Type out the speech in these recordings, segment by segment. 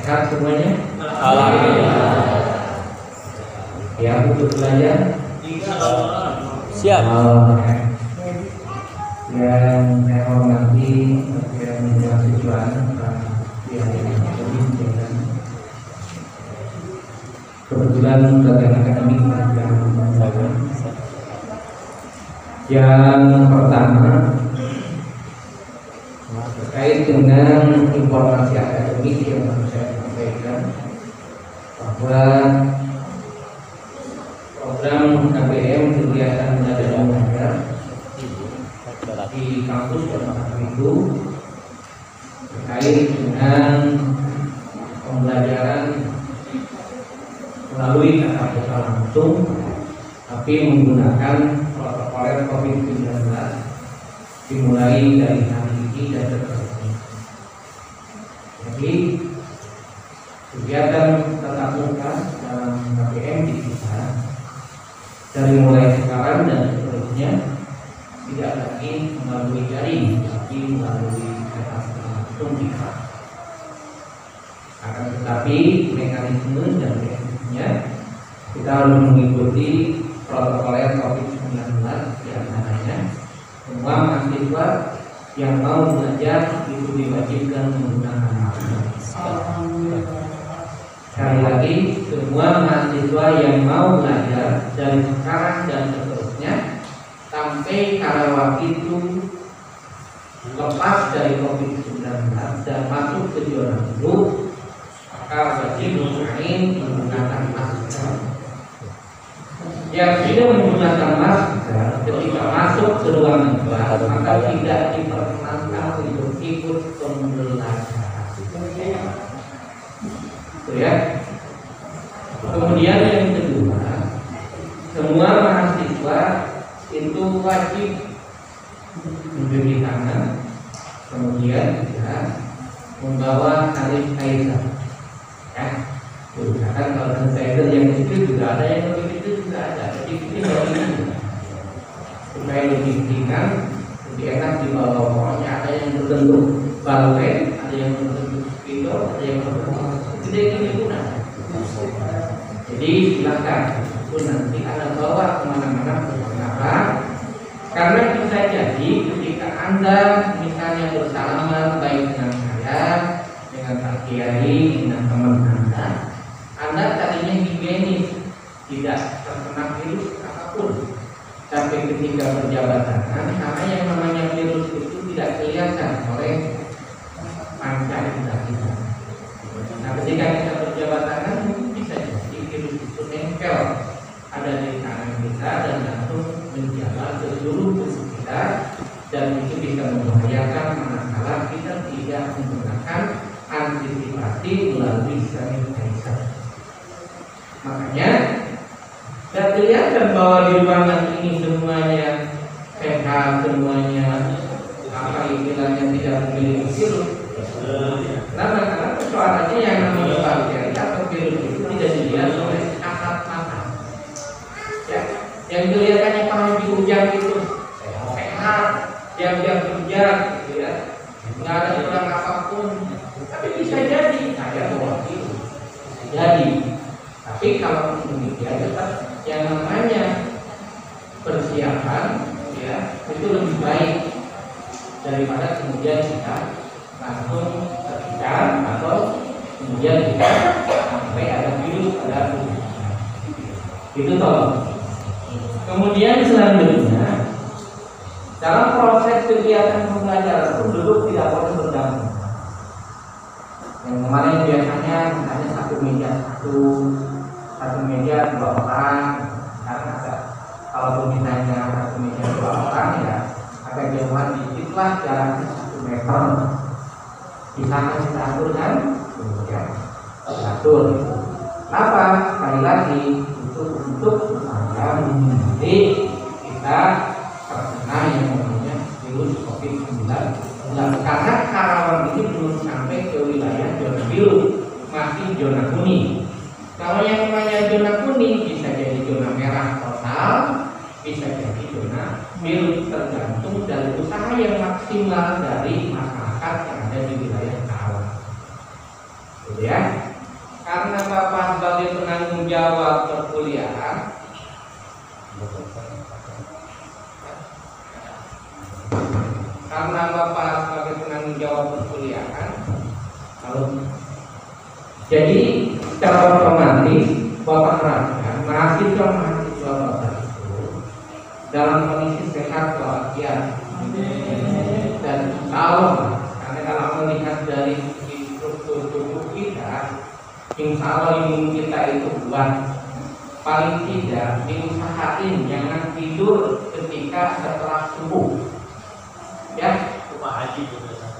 Sehat semuanya? Alhamdulillah. Ya, untuk belajar? Siap. Yang saya hormati yang mahasiswa kebetulan bagian akademik yang pertama terkait dengan informasi akademik yang harus saya sampaikan bahwa program KBM kegiatan belajar mengajar di kampus Bapak itu terkait dengan pembelajaran melalui tatap muka langsung tapi menggunakan protokol COVID-19 dimulai dari hari ini dan seterusnya. Jadi kegiatan tatap muka dalam KBM di kita dari mulai sekarang dan seterusnya tidak lagi melalui daring tapi melalui tatap muka langsung di kelas. Akan tetapi mekanisme dan teknisnya kita harus mengikuti protokol COVID-19 di antaranya semua mahasiswa yang mau belajar itu diwajibkan menggunakan masker. Sekali lagi, semua mahasiswa yang mau belajar dari sekarang dan seterusnya sampai kada waktu itu lepas dari COVID-19 dan masuk ke zona hidup, maka wajib menggunakan masker. Yang tidak menggunakan masker ketika masuk ke ruangan kelas maka tidak diperkenankan untuk ikut pembelajaran. Itu ya. Kemudian yang kedua, semua mahasiswa itu wajib mencuci tangan, kemudian ya, membawa tali sanitizer. Ya, misalkan kalau sanitizer yang kecil juga ada, yang lebih kecil juga ada. Jadi ini lebih supaya lebih ringan, lebih enak dibawa. Pokoknya ada yang berbentuk balpen, ada yang berbentuk spidol, ada yang berbentuk gede gini pun ada. Jadi silakan itu nanti Anda bawa kemana-mana. Kenapa? Karena bisa jadi ketika Anda misalnya bersalaman baik dengan saya, dengan Pak Kiai, dengan teman Anda tadinya higienis, tidak terkena virus apapun. Tapi ketika berjabat tangan, karena yang namanya virus itu tidak kelihatan oleh panca indera kita. Nah, ketika kita berjabat tangan, mungkin bisa jadi virus itu nempel ada di tangan kita dan langsung menjalar ke seluruh tubuh kita, dan itu bisa membahayakan manakala kita tidak menggunakan antisipasi melalui sanitizer. Makanya dan kelihatan bahwa di ruangan ini semuanya sehat, semuanya apa istilahnya tidak memiliki virus. Karena persoalannya yang namanya bakteri atau virus itu tidak dilihat oleh kasat mata. Ya, yang kelihatannya kalau dihujam itu sehat, diam-diam kerja, gitu ya, nggak ada kurang apapun. Tapi bisa jadi ada bawa virus, bisa jadi. Tapi kalau demikian tetap yang namanya persiapan ya itu lebih baik daripada kemudian kita langsung terpikat atau kemudian kita sampai ada virus pada tubuh. Itu tolong. Kemudian selanjutnya dalam proses kegiatan pembelajaran itu duduk tidak boleh berdampingan. Yang kemarin biasanya misalnya satu meja dua orang, karena kalau misalnya satu meja dua orang ya agak jauhan dikit lah, jaraknya 1 meter. bisa kita atur kan? Ya, atur. Apa? Sekali lagi untuk supaya menghindari kita terkena yang namanya virus COVID-19. Karena Karawang ini belum sampai ke wilayah zona biru, masih zona kuning. Kalau yang namanya zona kuning bisa jadi zona merah total, bisa jadi zona biru, tergantung dari usaha yang maksimal dari masyarakat yang ada di wilayah Karawang. Gitu ya. Karena Bapak sebagai penanggung jawab perkuliahan, jadi secara otomatis Bapak harapkan mahasiswa Bapak itu dalam kondisi sehat walafiat dan kalau karena kalau melihat dari struktur tubuh kita, insya Allah imun kita itu kuat. Paling tidak diusahain jangan tidur ketika setelah subuh, ya.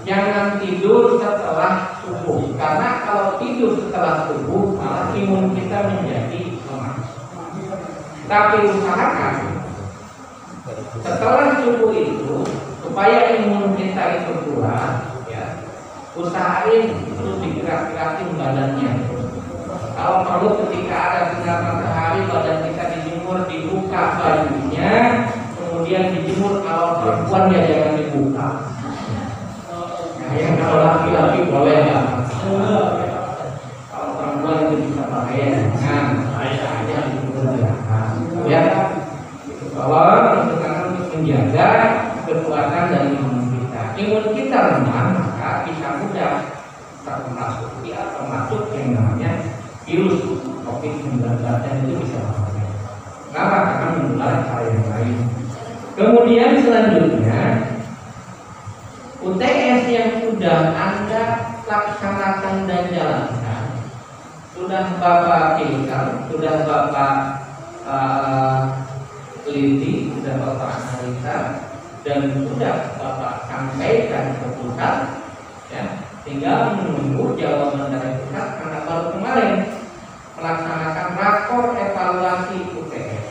Jangan tidur setelah subuh, karena kalau tidur setelah subuh malah imun kita menjadi lemah. Tapi usahakan setelah subuh itu supaya imun kita itu kuat, ya. Usahain itu digerak-gerakin badannya. Kalau perlu ketika ada sinar matahari badan kita dijemur, dibuka bajunya, kemudian dijemur. Kalau perempuan ya jangan dibuka. Nah, yang kalau laki-laki boleh ya. Kalau perempuan itu bisa bahaya. Nah, aja dijemur ya. Kalau itu karena untuk menjaga kekuatan dari imun kita. Imun kita lemah maka bisa mudah termasuk yang namanya virus COVID-19 itu bisa berbahaya. Kenapa? Karena menular hal yang lain. Kemudian selanjutnya UTS yang sudah Anda laksanakan dan jalankan, sudah Bapak filter, sudah Bapak teliti, sudah Bapak analisa, dan sudah Bapak sampaikan ke pusat, ya. Tinggal menunggu jawaban dari pusat karena baru kemarin melaksanakan rapor evaluasi UTS.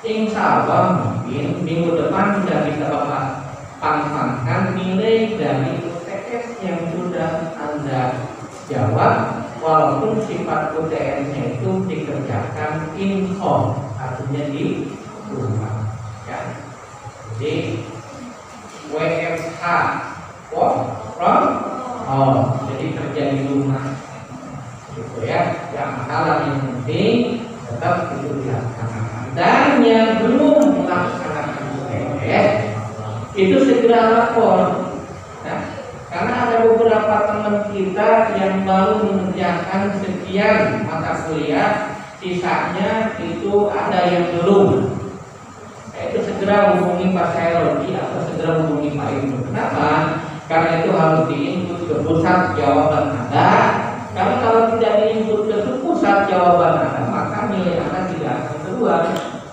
Insya Allah mungkin minggu depan sudah bisa Bapak pantangkan nilai dari UTS yang sudah Anda jawab, walaupun sifat UTS-nya itu dikerjakan in-home, artinya di rumah, ya. Jadi WFH from home, jadi kerja di rumah, gitu ya. Yang masalah yang penting tetap itu dilaksanakan. Dan yang belum melaksanakan UTS itu segera lapor, nah, karena ada beberapa teman kita yang baru mengerjakan sekian mata kuliah, sisanya itu ada yang belum. Itu segera hubungi Pak Sailodi atau segera hubungi Pak Ibnu. Kenapa? Karena itu harus diinput ke pusat jawaban Anda. Karena kalau tidak diinput ke pusat jawaban Anda, maka nilai Anda tidak akan keluar.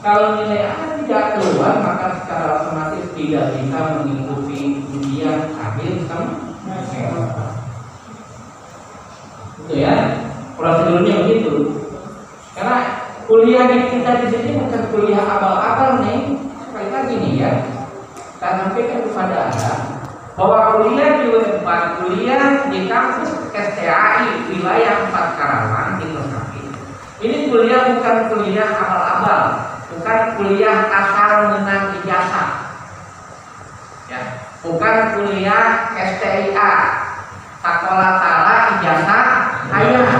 Kalau nilai Anda tidak keluar, maka secara otomatis tidak bisa mengikuti ujian akhir semester. Itu ya, prosedurnya begitu. Karena kuliah kita di sini bukan kuliah abal-abal nih. Sekali lagi nih ya, saya sampaikan kepada Anda bahwa kuliah di U4, kuliah di kampus STAI wilayah 4 Karawang di Kosambi. Ini kuliah bukan kuliah abal-abal, bukan kuliah asal menang ijazah, ya, bukan kuliah STIA, sekolah tala ijazah ayah,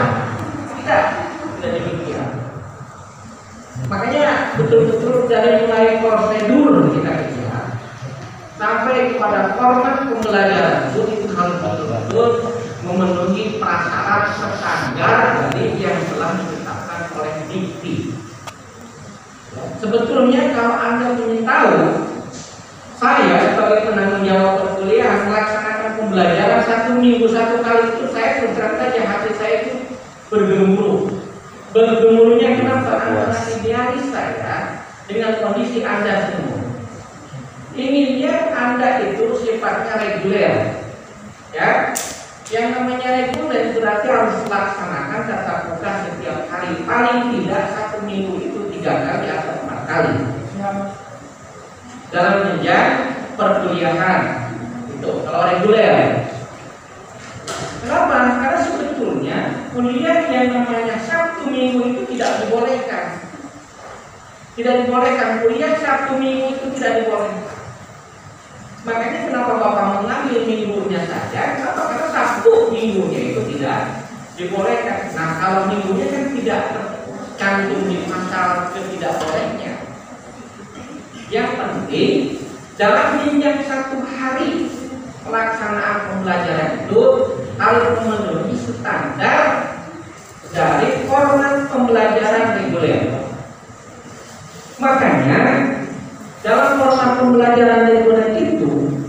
tidak demikian. Makanya betul-betul dari mulai prosedur kita lihat sampai kepada format pembelajaran itu harus betul-betul memenuhi prasyarat standar dari yang telah ditetapkan oleh Dikti. Sebetulnya kalau Anda ingin tahu, saya sebagai penanggung jawab perkuliahan melaksanakan pembelajaran 1 minggu 1 kali itu saya terus saja hati saya itu bergemuruh. Bergemuruhnya kenapa? Antara idealis saya dengan kondisi Anda semua. Inginnya Anda itu sifatnya reguler, ya. Yang namanya reguler berarti harus melaksanakan tatap muka setiap hari, paling tidak 1 minggu itu 3 kali atau 4 kali. Dalam jenjang perkuliahan itu kalau reguler. Kenapa? Karena sebetulnya kuliah yang namanya Sabtu Minggu itu tidak dibolehkan. Tidak dibolehkan, kuliah Sabtu Minggu itu tidak dibolehkan. Makanya kenapa Bapak mengambil minggunya saja? Kenapa? Karena Sabtu Minggunya itu tidak dibolehkan. Nah, kalau minggunya kan tidak tercantum di pasal ketidakbolehnya. Yang penting dalam jenjang 1 hari pelaksanaan pembelajaran itu harus memenuhi standar dari format pembelajaran reguler. Makanya dalam format pembelajaran reguler itu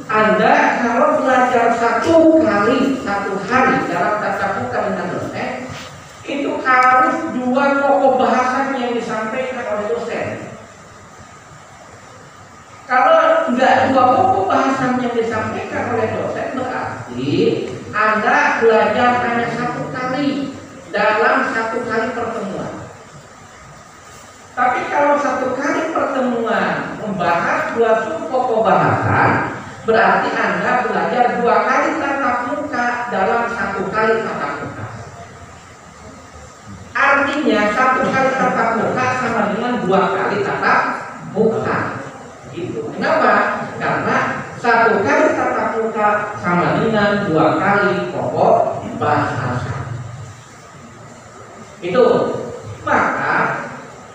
Anda kalau belajar 1 kali 1 hari dalam tatap muka dengan dosen, itu harus 2 pokok bahasan yang disampaikan oleh dosen. Kalau enggak 2 pokok bahasan yang disampaikan oleh dosen, berarti Anda belajar hanya 1 kali dalam 1 kali pertemuan. Tapi kalau 1 kali pertemuan membahas 2 pokok bahasan, berarti Anda belajar 2 kali tatap muka dalam 1 kali tatap muka. Artinya 1 kali tatap muka sama dengan 2 kali tatap muka. Gitu. Kenapa? Karena 1 kali tatap muka sama dengan 2 kali pokok bahasa. Itu. Maka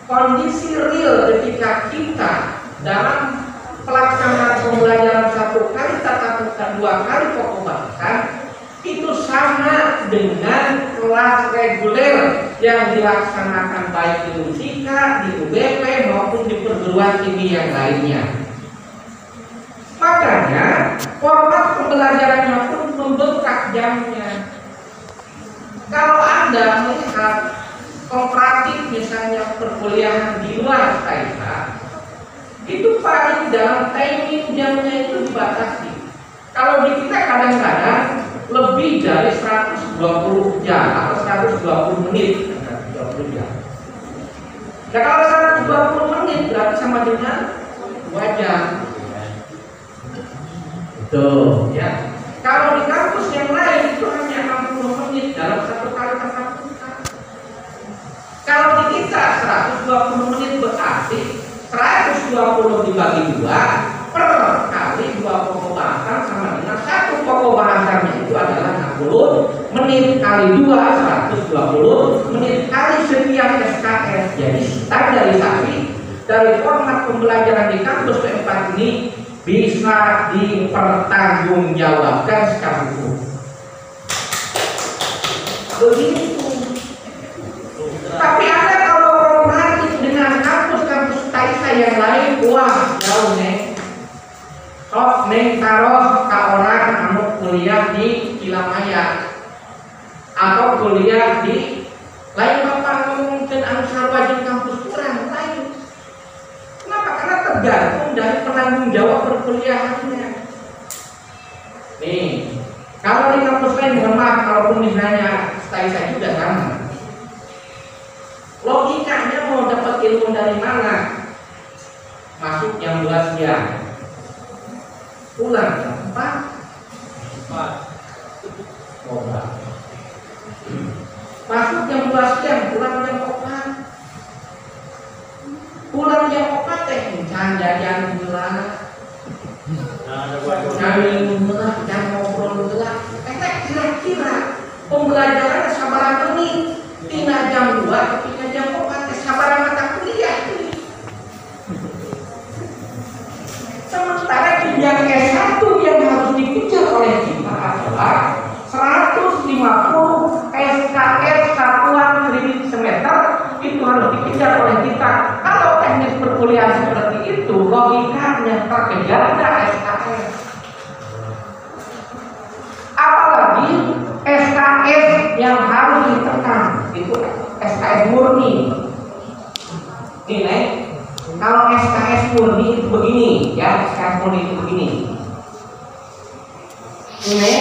kondisi real ketika kita dalam pelaksanaan pembelajaran 1 kali tatap muka 2 kali pokok bahasa itu sama dengan kelas reguler yang dilaksanakan baik di Unsika, di UBP maupun di perguruan tinggi yang lainnya. Makanya format pembelajarannya pun membengkak jamnya. Kalau Anda melihat komparatif misalnya perkuliahan di luar STAISA, itu paling dalam timing jamnya itu dibatasi. Kalau di kita kadang-kadang lebih dari 120 jam atau 120 menit, 120 jam. Nah, kalau 120 menit berarti sama dengan 2 jam. Betul, ya. Kalau di kampus yang lain itu hanya 60 menit dalam 1 kali tatap muka. Kalau di kita 120 menit berarti 120 dibagi 2 per kali 2 pokok bahasan sama dengan 1 pokok bahasannya itu adalah 60 menit kali 2 120 menit kali sekian SKS. Jadi standarisasi dari format pembelajaran di kampus P4 ini bisa dipertanggungjawabkan secara hukum. Begitu. Tapi ada kalau komparatif dengan kampus-kampus STAISA yang lain, wah jauh nih. Sok neng taruh ke orang anu kuliah di Kilamaya atau kuliah di lain bapak ngomongin anu sarwajin kampus kurang lain. Kenapa? Karena tergantung dari penanggung jawab perkuliahannya. Nih, kalau di kampus lain mohon maaf, kalaupun misalnya STAISA juga sama. Logikanya mau dapat ilmu dari mana? Masuk jam 12 siang, pulang jam 4. Masuk jam 12 siang, pulang jam 4. Pulang jam 4 teh jajan heula. Cari heula, jam ngobrol heula. Kira-kira pembelajaran sabaraha menit? Tina jam 2 ketika jam 4 teh sabaraha mata kuliah. Sementara jenjang S1 yang harus dikejar oleh kita adalah 150 SKS satuan kredit semester itu harus dikejar oleh kita. Kalau teknis perkuliahan seperti itu, logikanya terkejar tidak SKS. Apalagi SKS yang harus ditekan itu SKS murni. Ini kalau SKS murni itu begini, ya SKS murni itu begini. Ini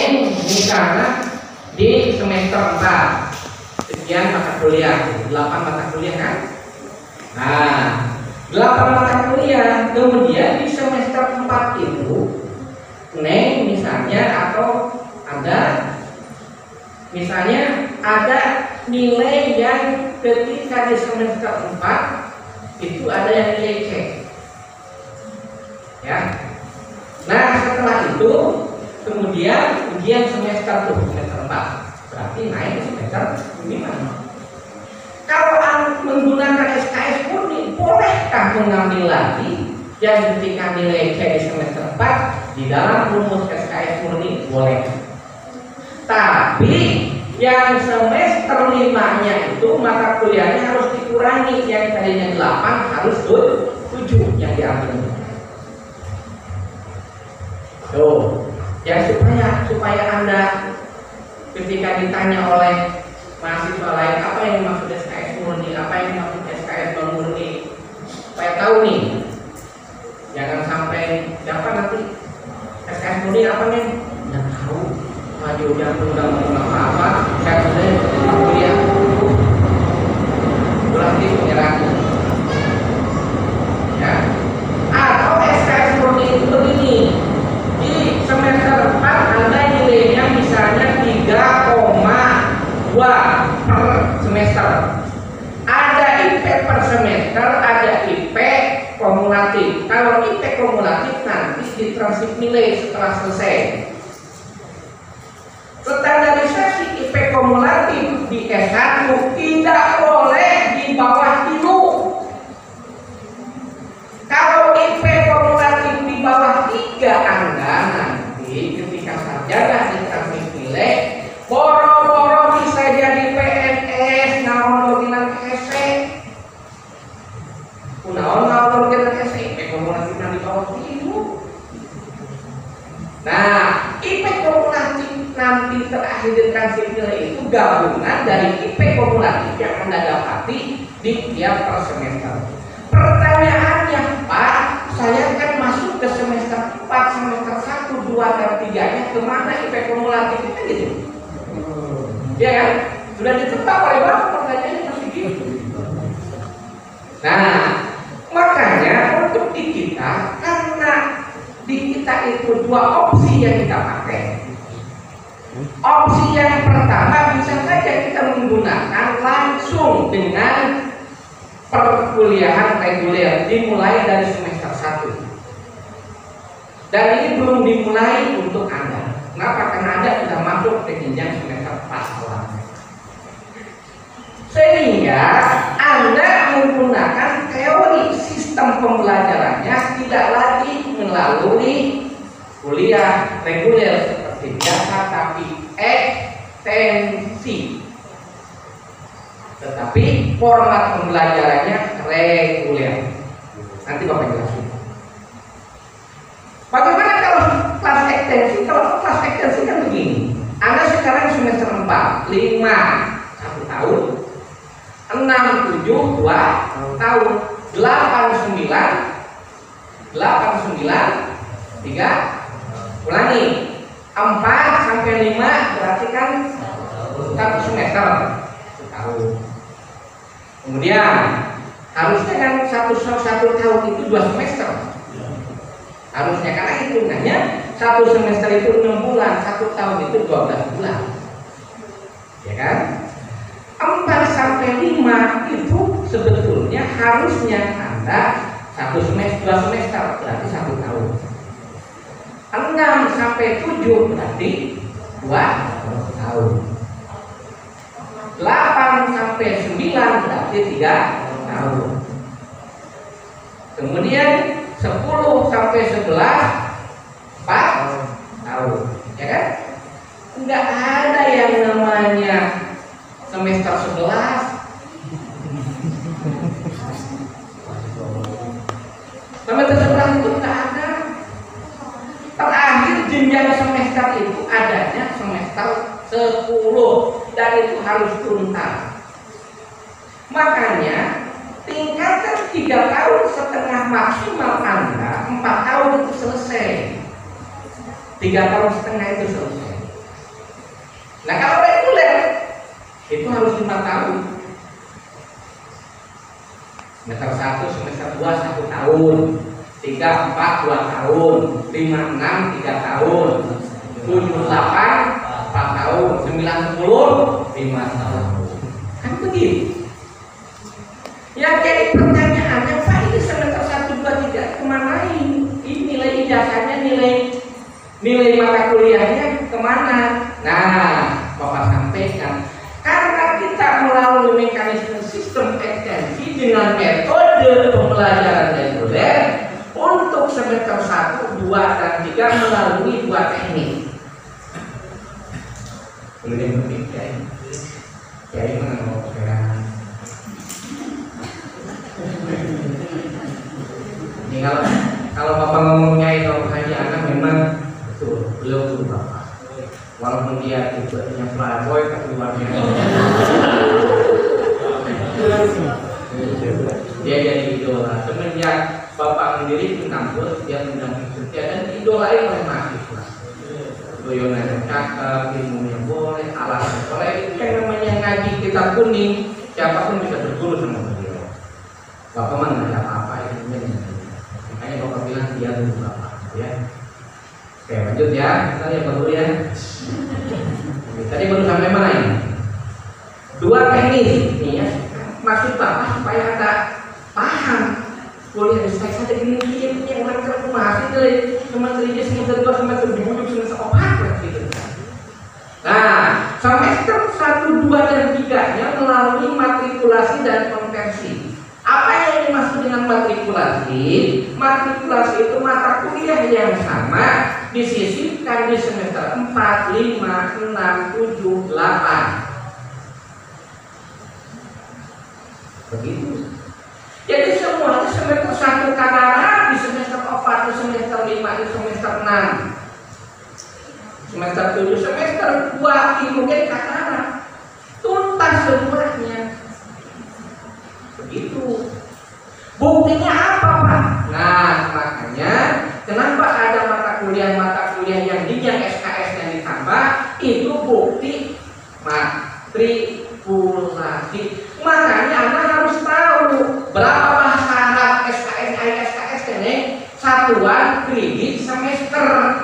misalnya di semester 4 sekian mata kuliah, 8 mata kuliah kan? Nah, 8 mata kuliah, kemudian di semester 4 itu Neng misalnya atau ada misalnya ada nilai yang ketika di semester 4 itu ada yang nilai C ya. Nah setelah itu kemudian ujian semester 4 berarti naik ke semester 5. Kalau menggunakan SKS murni, bolehkah mengambil lagi yang ketika nilai C di semester 4 di dalam rumus SKS murni? Boleh. Tapi yang semester 5-nya itu mata kuliahnya harus dikurangi, yang tadinya 8 harus 7 yang diambil. Tuh, ya supaya Anda ketika ditanya oleh mahasiswa lain apa yang dimaksud SKS murni, apa yang dimaksud SKS non murni, supaya tahu nih. Jangan sampai siapa nanti SKS murni apa nih? Nggak tahu. Maju yang udah mau apa? Saya sudah kuliah. Berarti menyerah. Ya. Atau SKS murni itu begini. Di semester 4 Anda nilainya misalnya 3,2 per semester. Ada IP per semester, ada IP kumulatif. Kalau IP kumulatif nanti ditransip nilai setelah selesai. Standarisasi IP kumulatif di S1 tidak boleh di bawah 3. Kalau IP kumulatif di bawah 3 Anda nanti ketika sarjana ditransip nilai boro-boro bisa jadi PNS, naon bilang esek. Naon bilang esek, IP kumulatif di bawah 3. Nah, IP kumulatif nanti terakhir ditransip nilai itu gabungan dari IP kumulatif yang Anda dapati di tiap per semester. Pertanyaannya, Pak, saya kan masuk ke semester 4, semester 1, 2, dan 3-nya kemana IP kumulatif itu gitu? Ya kan? Sudah ditebak oleh Bapak, pertanyaannya masih gitu. Nah, makanya untuk di kita, karena di kita itu 2 opsi yang kita pakai. Opsi yang pertama bisa saja kita menggunakan langsung dengan perkuliahan reguler dimulai dari semester 1. Dan ini belum dimulai untuk Anda. Kenapa? Karena Anda sudah masuk ke jenjang semester 4 awalnya. Sehingga Anda menggunakan teori sistem pembelajarannya tidak lagi melalui kuliah reguler seperti biasa, tapi ekstensi. Tetapi format pembelajarannya reguler. Nanti Bapak jelasin. Bagaimana kalau kelas ekstensi? Kalau kelas ekstensi kan begini. Anda sekarang semester 4, 5 1 tahun, 6 7 2 tahun, 8 9 3 ulangi 4 sampai 5 berarti kan 1 semester 1 tahun. Kemudian harusnya kan satu tahun itu 2 semester. Harusnya karena hitungannya 1 semester itu 6 bulan, 1 tahun itu 12 bulan. Ya kan? 4 sampai 5 itu sebetulnya harusnya Anda 1 semester, 2 semester berarti 1 tahun. 6 sampai 7 berarti 2 tahun. 8 sampai 9 berarti 3 tahun. Kemudian 10 sampai 11 4 tahun. Ya kan? Enggak ada yang namanya semester 11. Semester 11 itu enggak ada. Terakhir jenjang semester itu adanya semester 10 dan itu harus tuntas. Makanya tingkatan 3 tahun setengah maksimal Anda 4 tahun itu selesai. 3 tahun setengah itu selesai. Nah kalau reguler itu harus 5 tahun. Semester 1, semester 2 1 tahun, 3, 4 2 tahun, 5, 6 3 tahun, 7, 8 4 tahun, 9, 10 5 tahun. Kan begitu. Ya jadi pertanyaannya, Pak ini semester 1, 2, 3 kemana ini nilai ijazahnya, nilai mata kuliahnya kemana? Nah, Bapak sampaikan, karena kita melalui mekanisme sistem ekstensi dengan metode pembelajaran reguler untuk semester 1, 2, dan 3 melalui 2 teknik. Boleh berpikir jadi mengenal sekarang. Ini kalau Bapak ngomongnya itu Haji Ana memang betul, beliau guru Bapak. Walaupun dia tipe-nya playboy tapi luar biasa. Dia jadi idola. Semenjak Bapak mendirikan kampus, dia mendampingi setia dan idolain oleh mahasiswa. Doyonan cakep, ilmunya boleh, alatnya boleh. Itu yang namanya ngaji kitab kuning. Siapapun bisa berguru sama beliau. Bapak mah nggak ada apa-apa ilmunya. Makanya Bapak bilang dia guru Bapak, ya. Oke, lanjut ya. Kita lihat Bapak dulu ya. Tadi baru sampai mana ini? 2 teknis nih ya. Maksud Bapak supaya Anda paham kuliah di saya gini yang orang kerja masih dari semester 3 semester 2 semester 7 semester 4 gitu. Nah, semester 1, 2, dan 3-nya melalui matrikulasi dan konversi. Apa yang dimaksud dengan matrikulasi? Matrikulasi itu mata kuliah yang sama disisipkan di semester 4, 5, 6, 7, 8. Begitu. Jadi semuanya semester 1 kadang di semester 4, di semester 5, di semester 6. Semester 7, semester 2 mungkin kadang tuntas semuanya. Begitu. Buktinya apa, Pak? Nah, makanya kenapa ada mata kuliah yang jenjang SKS yang ditambah itu bukti matrikulasi. Makanya Anda harus tahu berapa bahasa Arab SKS, ISKS ini satuan kredit semester.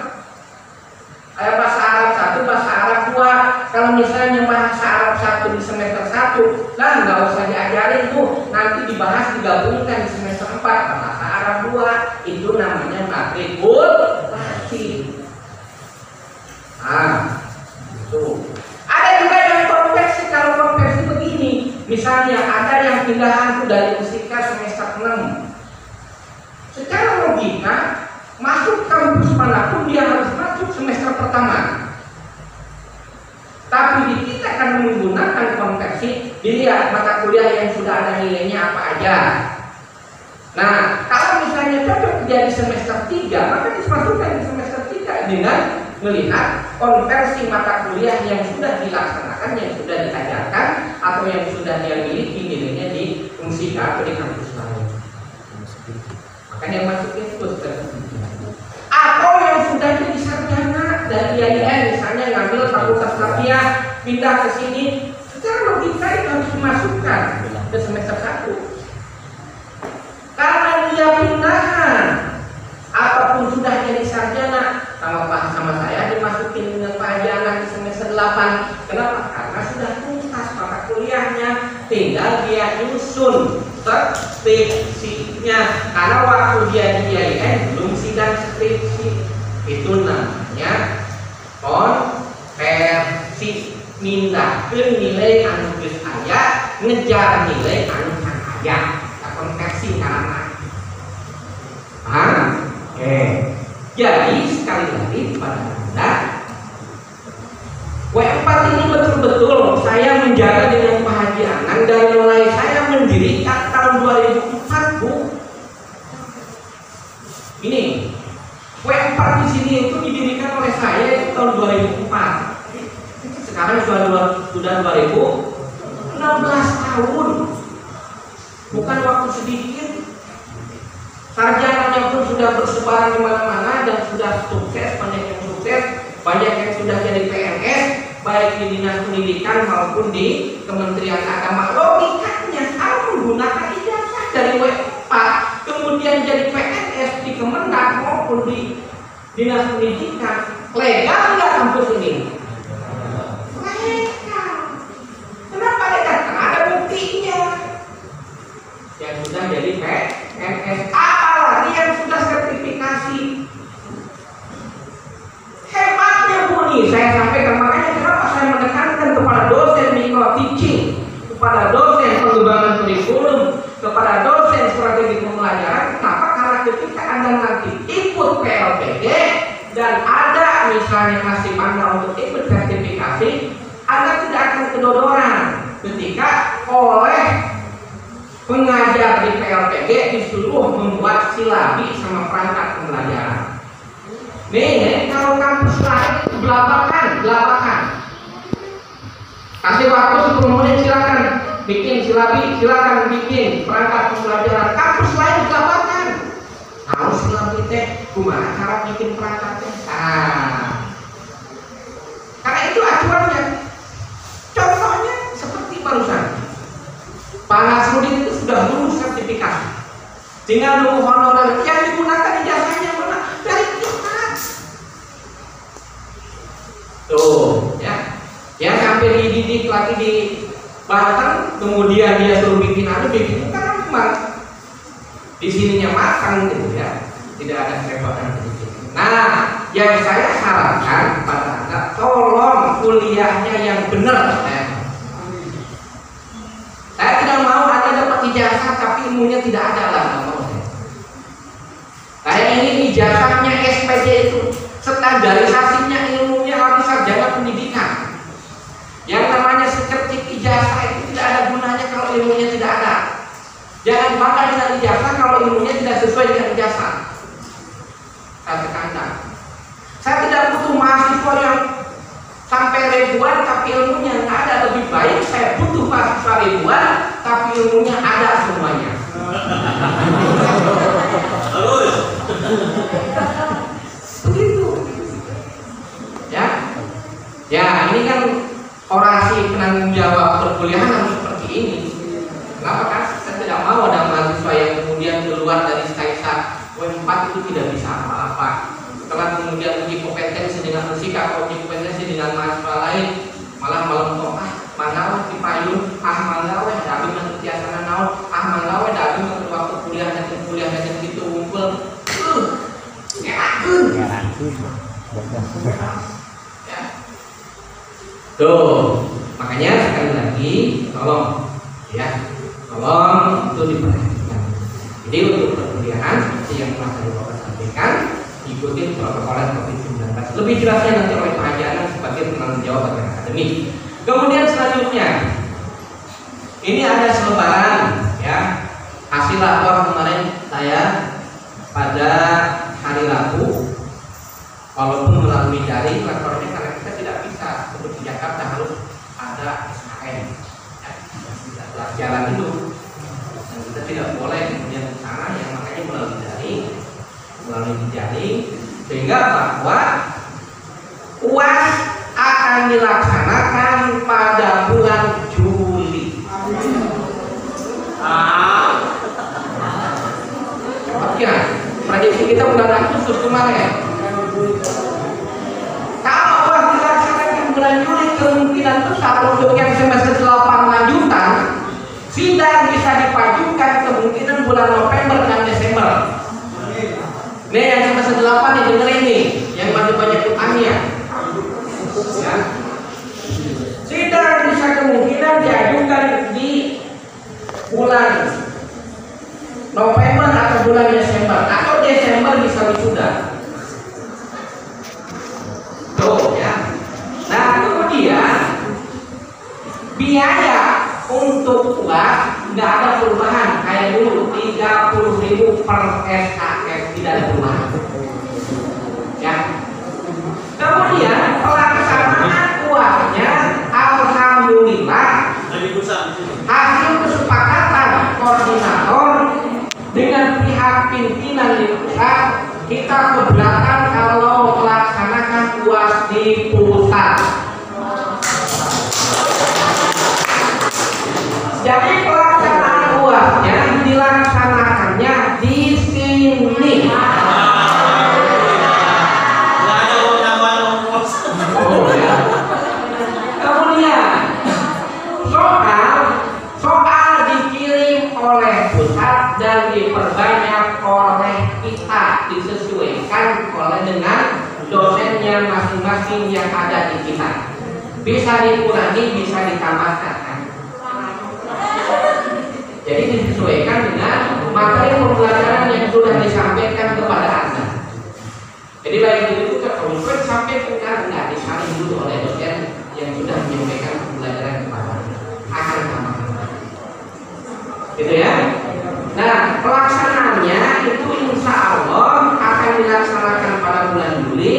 Ada bahasa Arab 1, bahasa Arab 2. Kalau misalnya bahasa Arab 1 di semester 1, lah nggak usah diajarin tuh, nanti dibahas digabungkan di semester 4 bahasa Arab 2. Itu namanya matrikulasi. Nah, itu. Ada juga yang konversi. Kalau konversi begini, misalnya ada yang pindahan tuh dari fisika semester 6. Secara logika, masuk kampus manapun dia harus masuk semester pertama. Tapi kita akan menggunakan konversi, dilihat mata kuliah yang sudah ada nilainya apa aja. Nah, kalau misalnya cocok jadi semester 3, maka dimasukkan di semester 3 dengan melihat konversi mata kuliah yang sudah dilaksanakan, yang sudah diajarkan, atau yang sudah dia miliki nilainya di Unsika atau di kampus lain. Makanya masukin terus atau yang sudah jadi sarjana dari IAIN, misalnya ngambil fakultas tarbiyah, pindah ke sini, secara logika itu harus dimasukkan ke semester 1. Karena dia pindahan ataupun sudah jadi sarjana, sama saya dimasukin dengan Pak Haji Anak di semester 8. Kenapa? Karena sudah tuntas mata kuliahnya, tinggal dia nyusun skripsinya. Karena waktu dia di IAIN belum sidang skripsi. Itu namanya konversi, mindahkeun nilai anu geus aya ngejar nilai anu can aya. Konversi karena paham? Oke. Jadi sekali lagi pada Anda, W4 ini betul-betul saya menjaga dengan Pak Haji Anang dari mulai saya mendirikan tahun 2004, Bu. Ini W4 di sini itu didirikan oleh saya itu tahun 2004. Sekarang sudah 2016 tahun. Bukan waktu sedikit. Sarjananya pun sudah bersebaran di mana-mana dan sudah sukses, banyak yang sukses, banyak yang sudah jadi PNS, baik di Dinas Pendidikan maupun di Kementerian Agama. Logikanya kalau menggunakan ijazah dari W4 kemudian jadi PNS di Kemendak maupun di Dinas Pendidikan, legal nggak kampus ini? Legal. Kenapa legal? Karena ada buktinya. Yang sudah jadi PNS, apalagi yang sudah sertifikasi. Hebatnya bunyi, saya sampaikan, makanya kenapa saya menekankan kepada dosen micro teaching, kepada dosen pengembangan kurikulum, kepada dosen strategi pembelajaran. Kenapa? Karena ketika Anda nanti ikut PLPG dan ada misalnya nasib Anda untuk ikut sertifikasi, Anda tidak akan kedodoran ketika oleh pengajar di PLPG disuruh membuat silabi sama perangkat pembelajaran. Nih, kalau kampus lain itu belabakan. Kasih waktu 10 menit, silakan bikin silabi, silakan bikin perangkat pembelajaran. Kampus lain belabakan. Harus silabi teh, gimana cara bikin perangkatnya? Karena itu acuannya. Contohnya seperti barusan, Pak Nasruddin itu sudah lulus sertifikasi. Tinggal nunggu honorer yang digunakan ijazahnya mana? Dari Jepang. Tuh, ya. Yang sampai dididik lagi di Banten, kemudian dia suruh bikin karena memang di sininya makan gitu ya. Tidak ada kerepotan sedikit. Nah, yang saya sarankan pada Anda, tolong kuliahnya yang benar. Saya tidak mau Anda dapat ijazah tapi ilmunya tidak ada lah. Saya ingin ijazahnya SPJ itu standarisasinya ilmunya harus sarjana pendidikan. Yang namanya secercik ijazah itu tidak ada gunanya kalau ilmunya tidak ada. Jangan bangga dengan ijazah kalau ilmunya tidak sesuai dengan ijazah. Saya tekankan. Saya tidak butuh mahasiswa yang sampai ribuan tapi ilmunya nggak ada. Lebih baik saya butuh mahasiswa ribuan tapi ilmunya ada semuanya. Begitu. Ya ini kan orasi penanggung jawab perkuliahan harus seperti ini. Kenapa kan? Saya tidak mau ada mahasiswa yang kemudian keluar dari Kaisar W4 itu tidak bisa apa-apa. Setelah kemudian uji kompetensi dengan musika, uji kompetensi dengan mahasiswa lain, malah malam manawe di payung, manawe dabi mengetiasana naon, manawe dabi menurut waktu kuliah dan itu ngumpul. Ya. Tuh, makanya sekali lagi tolong itu diperhatikan. Jadi untuk perkuliahan seperti yang telah tadi Bapak sampaikan, ikuti protokol COVID-19. Lebih jelasnya nanti oleh Pak Hajanan sebagai penanggung jawab bagian akademik. Kemudian selanjutnya, ini ada selebaran ya hasil lapor kemarin saya pada hari Rabu. Walaupun melalui daring lapornya karena kita tidak bisa untuk di Jakarta harus ada SKN ya, tidak pelajaran itu dan kita tidak boleh kemudian ke sana yang makanya melalui daring sehingga bahwa UAS akan dilaksanakan pada bulan Juli. Ya, prediksi kita bulan Agustus kemarin. Kalau UAS dilaksanakan bulan Juli, kemungkinan besar untuk yang semester 8 lanjutan sidang bisa dipajukan kemungkinan bulan November dan Desember. Nih yang semester 8 nih dengerin nih, yang masih banyak utangnya. Ya. Sidang bisa kemungkinan diajukan di bulan November atau bulan Desember, atau Desember bisa wisuda. Tuh ya. Nah kemudian biaya untuk UAS nggak ada perubahan kayak dulu 30.000 per SKS, tidak ada perubahan. Ya. Kemudian pelaksanaan UASnya alhamdulillah hasil kesepakatan koordinator dengan pihak pimpinan di pusat, kita keberatan kalau melaksanakan UAS di pusat. batin yang ada di kita. Bisa dikurangi, bisa ditambahkan. Jadi disesuaikan dengan materi pembelajaran yang sudah disampaikan kepada Anda. Jadi baik itu kalau sampai enggak disaring dulu oleh dosen yang sudah menyampaikan pembelajaran kepada Anda. Akan tambahkan. Gitu ya. Nah, pelaksanaannya itu insya Allah akan dilaksanakan pada bulan Juli,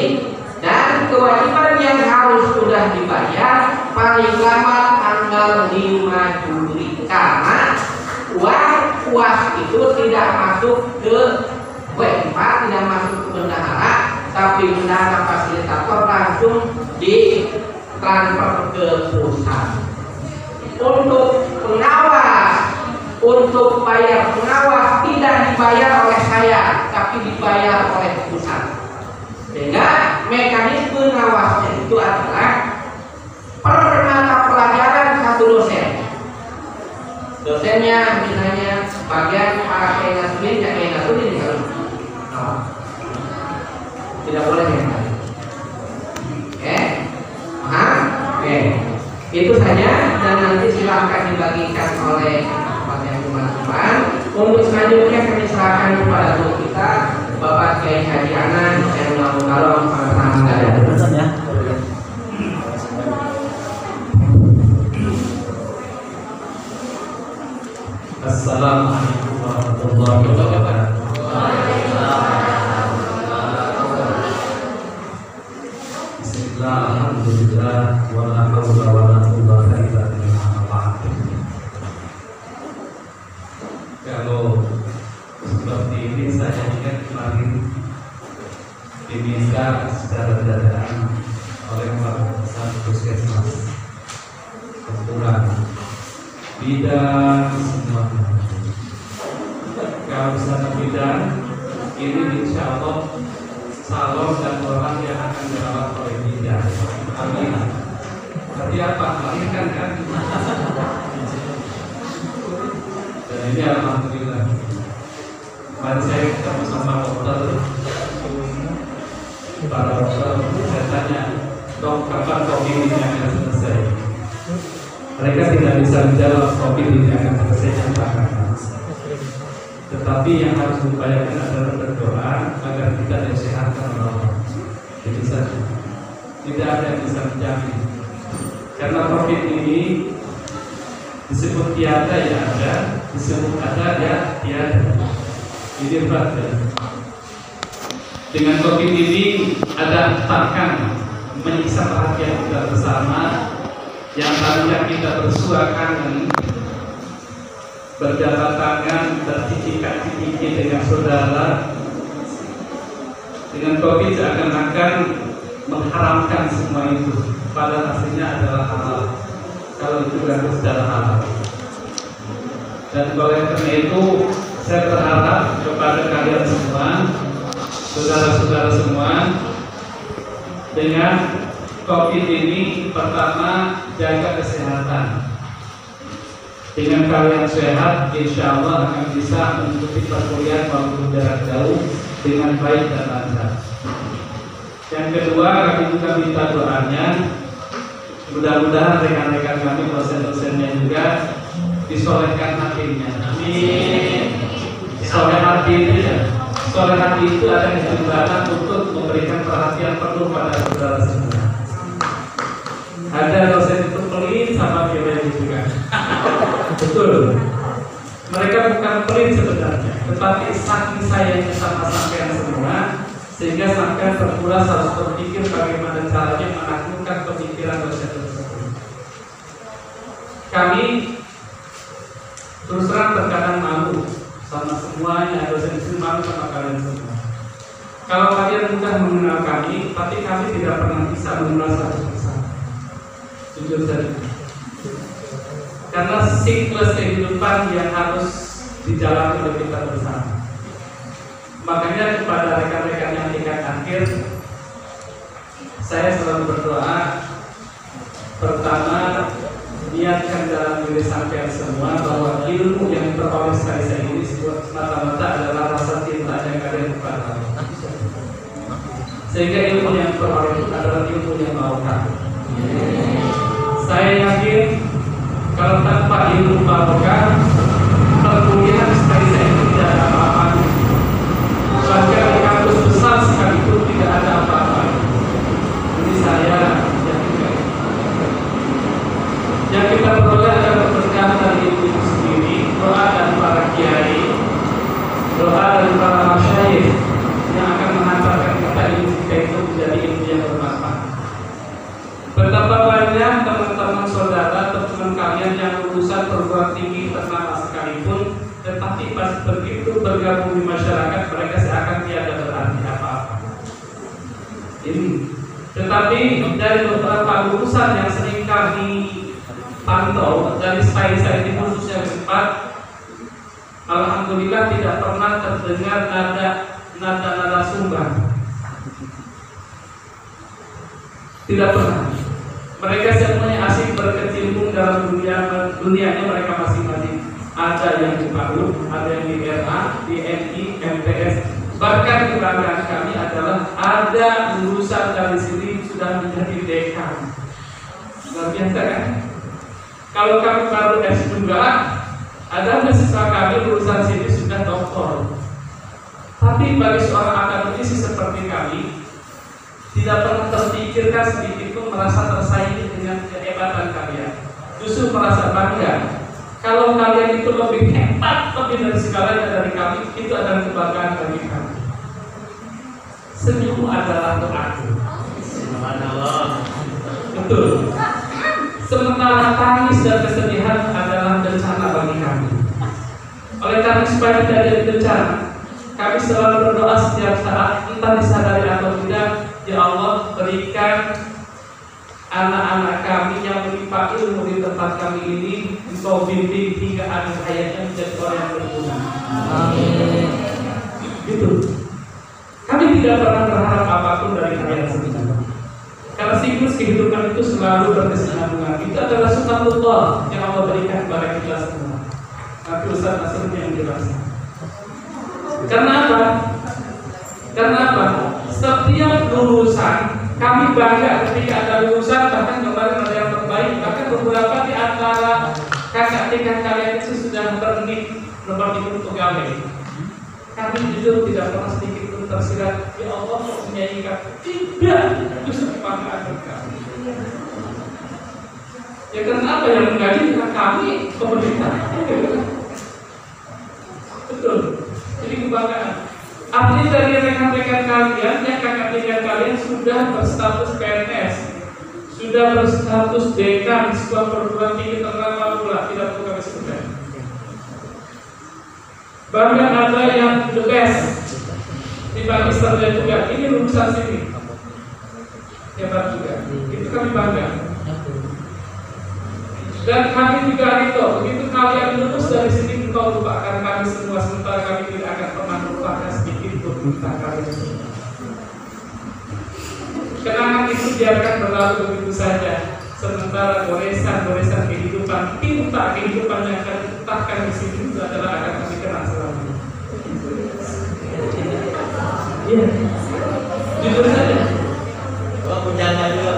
dan kewajiban yang harus sudah dibayar paling lama tanggal 5 Juli, karena uang puas itu tidak masuk ke W4, tidak masuk ke bendahara, tapi bendahara fasilitator langsung ditransfer ke pusat. Untuk pengawas, untuk bayar pengawas tidak dibayar oleh saya, tapi dibayar oleh pusat. Sehingga mekanisme ngawasnya itu adalah per mata pelajaran satu dosen. Dosennya misalnya bagian para Kiai Nasruddin, ya Kiai Nasruddin harus tidak boleh yang lain. Oke, paham? Oke, itu saja, dan nanti silahkan dibagikan oleh teman-teman. Untuk selanjutnya kami serahkan kepada guru kita, Bapak Kiai Haji Anan yang Kalong ya. Assalamualaikum warahmatullahi wabarakatuh. Bismillah, alhamdulillah, wa la haula wa la quwwata illa billah. Kalau seperti ini saya ingat kemarin diminta secara dadakan oleh Pak Puskesmas Kepulauan bidang semuanya. Kalau misalnya bidang ini insya Allah salon dan orang yang akan dirawat oleh bidang. Amin. Tapi apa? Melahirkan kan? Dan ini alhamdulillah. Kemarin saya ketemu sama dokter, para dokter, saya tanya, dok, kapan COVID ini akan selesai? Mereka tidak bisa menjawab COVID ini akan selesai kapan. Tetapi yang harus diupayakan adalah berdoa agar kita disehatkan oleh Allah. Itu saja. Tidak ada yang bisa menjamin. Karena COVID ini disebut tiada ya ada, disebut ada ya tiada. Ini berat ya. Dengan COVID ini ada akan menyiksa perhatian kita bersama, yang tadinya kita bersua kangen, berjabat tangan, bercicik-cicik dengan saudara. Dengan COVID seakan-akan mengharamkan semua itu, padahal aslinya adalah halal. Kalau itu dilakukan secara halal. Dan oleh karena itu saya berharap kepada kalian semua, saudara-saudara semua, dengan COVID ini pertama jaga kesehatan. Dengan kalian sehat, insya Allah akan bisa mengikuti perkuliahan maupun jarak jauh dengan baik dan lancar. Yang kedua, kami juga minta doanya, mudah-mudahan rekan-rekan kami, dosen-dosennya juga disolehkan hatinya. Amin. Soleh hati itu ya. Soleh hati itu ada kesempatan untuk memberikan perhatian penuh pada saudara semua. Ada dosen itu pelit sama kalian juga. Betul. Mereka bukan pelit sebenarnya, tetapi saking sayangnya sama sampean semua, sehingga sampean terpulas harus berpikir bagaimana caranya menaklukkan pemikiran dosen tersebut. Kami terus terang terkadang malu sama semuanya, dosen itu malu sama kalian semua. Kalau kalian mudah mengenal kami, tapi kami tidak pernah bisa mengenal satu persatu. Jujur saja. Karena siklus kehidupan yang harus dijalani oleh kita bersama. Makanya kepada rekan-rekan yang tingkat akhir, saya selalu berdoa. Pertama, niatkan dalam diri sampean semua bahwa ilmu yang diperoleh saya ini semata-mata adalah rasa cinta yang kalian kepada Allah. sehingga ilmu yang diperoleh itu adalah ilmu yang barokah. Saya yakin kalau tanpa ilmu barokah, perkuliahan seperti saya itu tidak ada apa-apa. Bahkan di kampus besar sekalipun tidak ada apa-apa. Jadi saya yakin yang kita peroleh adalah berkah dari ilmu itu sendiri, doa dari para kiai, doa dari para masyayikh yang akan mengantarkan kita ilmu kita itu menjadi ilmu yang bermanfaat. Betapa banyak teman-teman saudara, teman kalian yang lulusan perguruan tinggi ternama sekalipun, tetapi pas begitu bergabung di masyarakat mereka seakan tiada berarti apa-apa. Ini. Tetapi dari beberapa lulusan yang sering kami pantau dari saya di khususnya Unpad, alhamdulillah tidak pernah terdengar nada sumbang. Tidak pernah. Mereka semuanya asik berkecimpung dalam dunianya mereka masing-masing. Ada yang di PAUD, ada yang di RA, di MI, MTS. Bahkan kebanggaan kami adalah ada lulusan dari sini sudah menjadi dekan. Luar biasa kan? Kalau kami baru S2, ada mahasiswa kami lulusan sini sudah doktor. Tapi bagi seorang akademisi seperti kami, tidak pernah terpikirkan sedikit pun merasa tersaingi dengan kehebatan kalian. Justru merasa bangga. Kalau kalian itu lebih hebat, lebih dari segalanya dari kami, itu adalah kebanggaan bagi kami. Senyum adalah doaku. Betul. Sementara tangis dan kesedihan adalah bencana bagi kami. Oleh karena supaya tidak ada bencana, kami selalu berdoa setiap saat, entah disadari atau tidak, ya Allah berikan anak-anak kami yang menimpa ilmu di tempat kami ini, Engkau bimbing hingga akhir hayatnya menjadi orang yang berguna. Amin. Gitu. Kami tidak pernah berharap apapun dari kalian semua. Karena siklus kehidupan itu selalu berkesinambungan. Itu adalah sunatullah yang Allah berikan kepada kita semua. Nanti Ustaz Nasrul yang jelaskan. Karena apa? Karena apa? Setiap lulusan kami bangga ketika ada lulusan, bahkan kemarin ada yang terbaik, bahkan beberapa di antara kakak tingkat kalian itu sudah bernik nomor di pegawai. Kami jujur tidak pernah sedikit pun tersirat, ya Allah menyanyi kami. Tidak, justru kebanggaan kami. Ya karena apa yang menggaji kami pemerintah? Betul. Jadi kebanggaan. Artinya dari rekan-rekan kalian, yang kakak tingkat kalian sudah berstatus PNS, sudah berstatus dekan di sebuah perguruan tinggi ternama pula, tidak perlu kami sebutkan. Bahkan ada yang the best di Pakistan juga, ini lulusan sini, hebat juga. Itu kami bangga. Dan kami juga itu, begitu kalian lulus dari sini, engkau lupakan kami semua, sementara kami tidak akan pernah melupakan sedikit pun tentang kalian semua. Kenangan itu biarkan berlalu begitu saja, sementara goresan kehidupan, tinta kehidupan yang akan diletakkan di sini itu adalah akan kami kenang selamanya. Iya, jujur saja. Kalau punyanya juga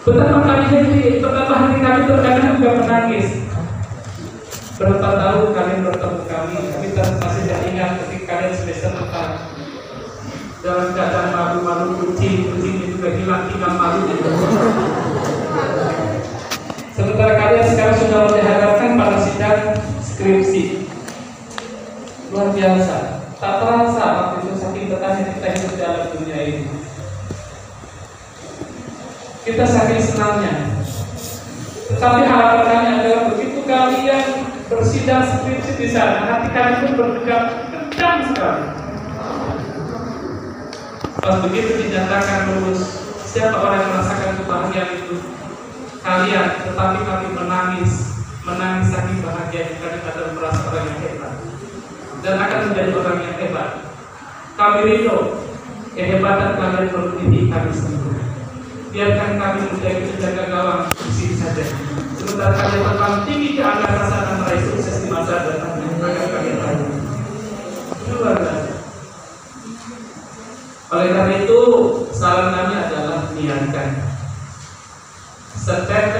Betapa hati kami terkadang juga menangis. Berapa tahun kalian bertemu kami masih tidak ingat ketika kalian semester 4 dalam keadaan malu-malu, kucing itu juga hilang tinggal malu. Sementara kalian sekarang sudah dihadapkan pada sidang skripsi. Luar biasa. Tak terasa waktu itu saking betahnya kita hidup dalam dunia ini. Kita saking senangnya. Tetapi harapan kami adalah begitu kalian bersidang skripsi di sana, hati kalian pun berdebar kencang sekali. Pas begitu dinyatakan lulus, siapa orang yang merasakan kebahagiaan itu? Kalian, tetapi kami menangis saking bahagia. Kami adalah merasa orang yang hebat dan akan menjadi orang yang hebat. Kami rindu kehebatan kalian melebihi kami semua. Biarkan kami menjadi penjaga gawang di sini saja. Sementara kalian terbang tinggi ke angkasa sana meraih sukses di masa datang yang akan kalian raih. Luar biasa.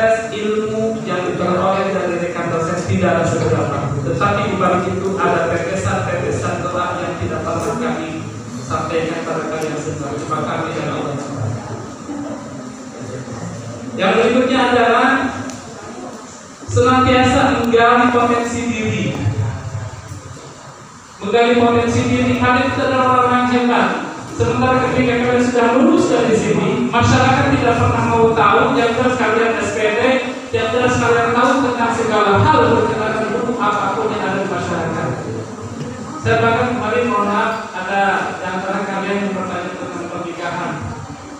proses ilmu yang diperoleh dari rekan dosen tidaklah seberapa, tetapi di balik itu ada tetesan-tetesan doa yang tidak pernah kami sampaikan pada kalian semua. Terima kasih dan Allah. Yang berikutnya adalah senantiasa menggali potensi diri. Menggali potensi diri. Kalian itu adalah orang yang hebat. Sementara ketika kalian sudah lulus dari sini, masyarakat tidak pernah mau tahu. Yang jelas kalian SPD, yang jelas kalian tahu tentang segala hal berkenaan dengan hukum apapun yang ada di masyarakat. Saya bahkan kemarin mohon maaf, ada di antara kalian yang bertanya tentang pernikahan,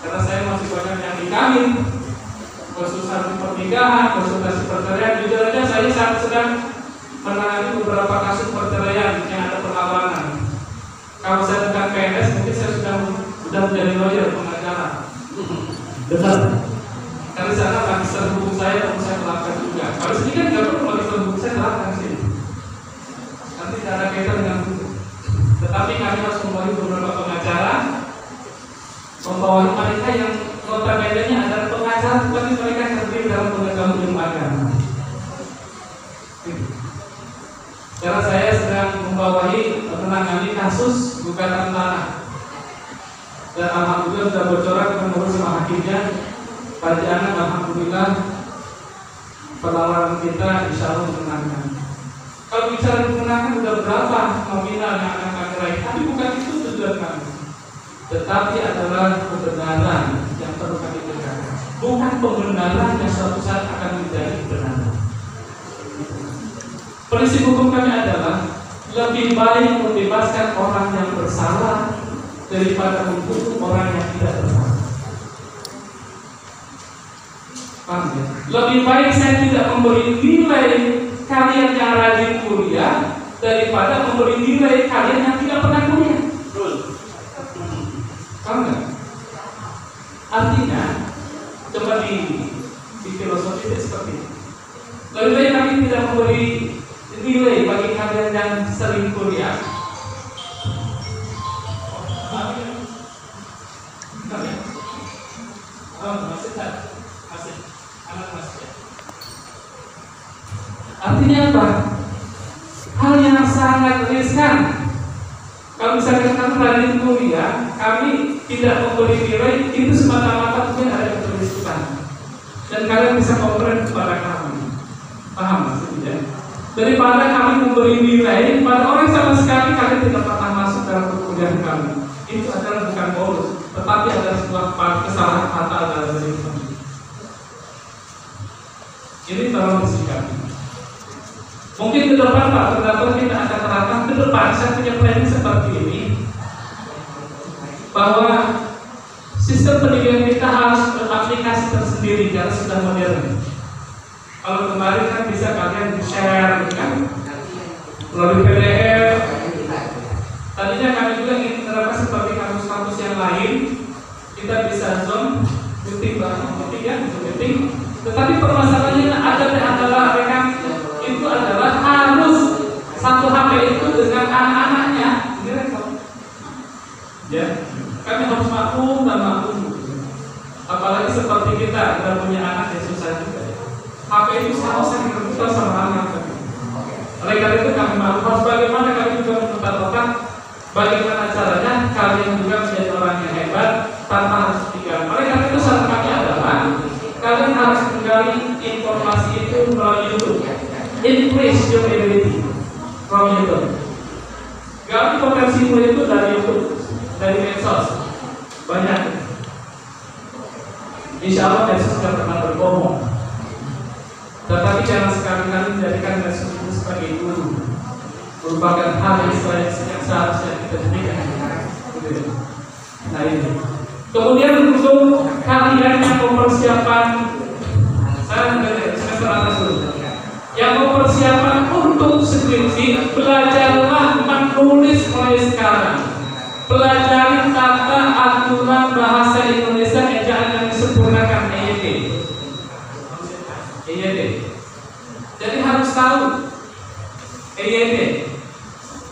karena saya masih banyak yang dikawin, konsultasi pernikahan, konsultasi perceraian. Jujur aja saya saat sedang menangani beberapa kasus perceraian yang ada perlawanan. Kalau saya bukan PNS, mungkin saya sudah menjadi lawyer, pengacara. Benar. Karena sana magister hukum saya terapkan juga. Kalau sini kan nggak perlu magister hukum saya terapkan sini. Nanti tidak ada kaitan dengan hukum. Tetapi kami harus membawa beberapa pengacara, membawa mereka yang notabene-nya adalah pengacara, tapi mereka terdiri dalam pengetahuan ilmu agama. Karena saya sedang membawahi menangani kasus gugatan tanah, dan alhamdulillah sudah bocoran menurut sama hakimnya. Pada anak alhamdulillah perlawanan kita insya Allah dimenangkan. Kalau bicara dimenangkan sudah berapa nominal yang akan kami raih, tapi bukan itu tujuan kami, tetapi adalah kebenaran yang perlu kami tegakkan, bukan pembenaran yang suatu saat akan menjadi kebenaran. Prinsip hukum kami adalah lebih baik membebaskan orang yang bersalah daripada menghukum orang yang tidak bersalah. Paham ya? Lebih baik saya tidak memberi nilai kalian yang rajin kuliah daripada memberi nilai kalian yang tidak pernah kuliah. Paham nggak? Artinya, coba di filosofi itu seperti ini. Lebih baik kami tidak memberi nilai bagi kalian yang sering kuliah. Artinya apa? Hal yang sangat riskan. Kalau misalkan kami rajin kuliah, kami tidak memberi nilai, itu semata-mata mungkin ada keterlibatan, dan kalian bisa komplain kepada kami. Paham maksudnya? Daripada kami memberi nilai pada orang sama sekali kalian tidak pernah masuk dalam perkuliahan kami, itu adalah bukan bonus, tetapi adalah sebuah kesalahan fatal dalam diri kami. Ini tolong disikapi. Mungkin ke depan Pak Koordinator kita akan terapkan ke depan. Saya punya planning seperti ini, bahwa sistem pendidikan kita harus beraplikasi tersendiri karena sudah modern. Kalau kemarin kan bisa kalian share kan melalui PDF. Tadinya kami juga ingin menerapkan seperti kampus-kampus yang lain, kita bisa Zoom meeting bareng meeting. Tetapi permasalahannya adalah rekan itu adalah harus satu HP itu dengan anak-anaknya. Ya, kami harus maklum dan maklum. Apalagi seperti kita punya anak yang susah juga. HP itu sering terbuka sama anak. Oleh karena itu kami maklum harus bagaimana kami juga menetapkan bagaimana caranya kalian juga menjadi orang yang hebat tanpa harus tinggal. Oleh karena itu saran kami adalah kalian harus menggali informasi itu melalui YouTube. Increase your ability from YouTube. Gali potensimu itu dari YouTube, dari medsos, banyak. Insya Allah medsos tidak pernah berbohong. Tetapi jangan sekali-kali menjadikan medsos itu sebagai guru. Merupakan hal yang seharusnya kita jadikan. Nah ini. Kemudian untuk kalian yang mempersiapkan, saya semester atas dulu. Yang mempersiapkan untuk skripsi, belajarlah menulis mulai sekarang. Pelajari tata aturan bahasa Indonesia ejaan yang disempurnakan EYD. Jadi harus tahu EYD.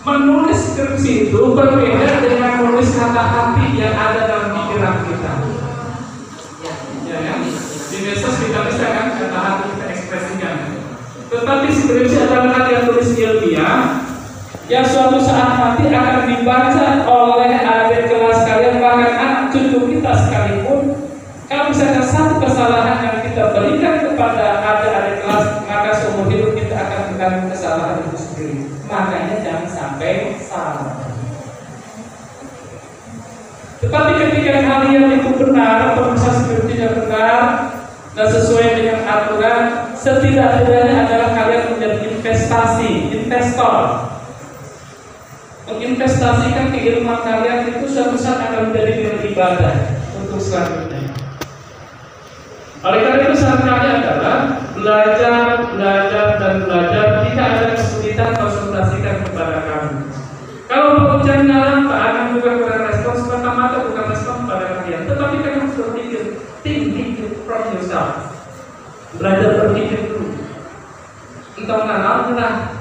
Menulis skripsi itu berbeda dengan menulis kata hati yang ada dalam pikiran kita. Ya, di medsos kita bisa kan kata skripsi adalah karya tulis ilmiah yang suatu saat nanti akan dibaca oleh adik kelas kalian, bahkan anak cucu kita sekalipun. Kalau misalnya satu kesalahan yang kita berikan kepada adik-adik kelas, maka seumur hidup kita akan menanggung kesalahan itu sendiri. Makanya jangan sampai salah. Tetapi ketika kalian itu benar, proses skripsinya benar dan sesuai dengan aturan, setidak-tidaknya adalah kalian menjadi investor. Menginvestasikan keilmuan kalian itu suatu saat akan menjadi nilai ibadah untuk selanjutnya. Oleh karena itu saran kami adalah belajar, tidak ada kesulitan, konsultasikan kepada kami. Kalau pekerjaan jalan, Pak akan juga kurang respon, semata-mata bukan respon pada kalian, tetapi kalian harus berpikir, think from yourself. Belajar berpikir dulu. Entah mengenal,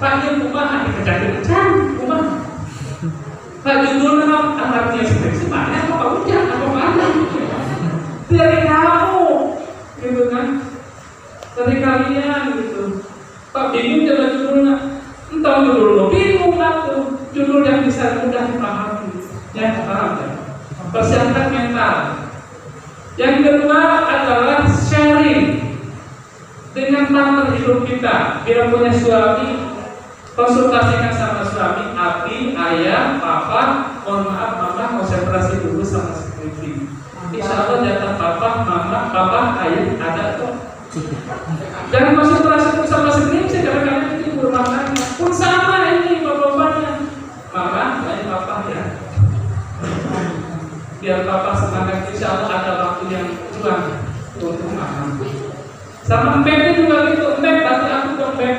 Pak ini kumaha dikejar-kejar, kumaha. Pak judulnya artinya skripsi mana? Apa ujian? Apa mana? Dari kamu, gitu kan? Dari kalian, gitu. Pak bingung jalan judulnya. Entah judul bingung atau judul yang bisa mudah dipahami. Ya, paham ya? Persiapkan mental. Yang kedua adalah sharing dengan partner hidup kita. Bila punya suami, konsultasikan sama suami, abi, ayah, papa, mohon maaf mama konsentrasi dulu sama skripsi. Insya Allah jatah papa, mama, papa, ayah ada tuh. Jangan konsentrasi dulu sama skripsi karena kalian itu rumah tangga. Pun sama ini bapaknya, mama, ayah, papa ya. Biar papa semangat, insya Allah ada waktu yang juang untuk mama. Sama empeknya juga gitu, empek berarti aku dong empek.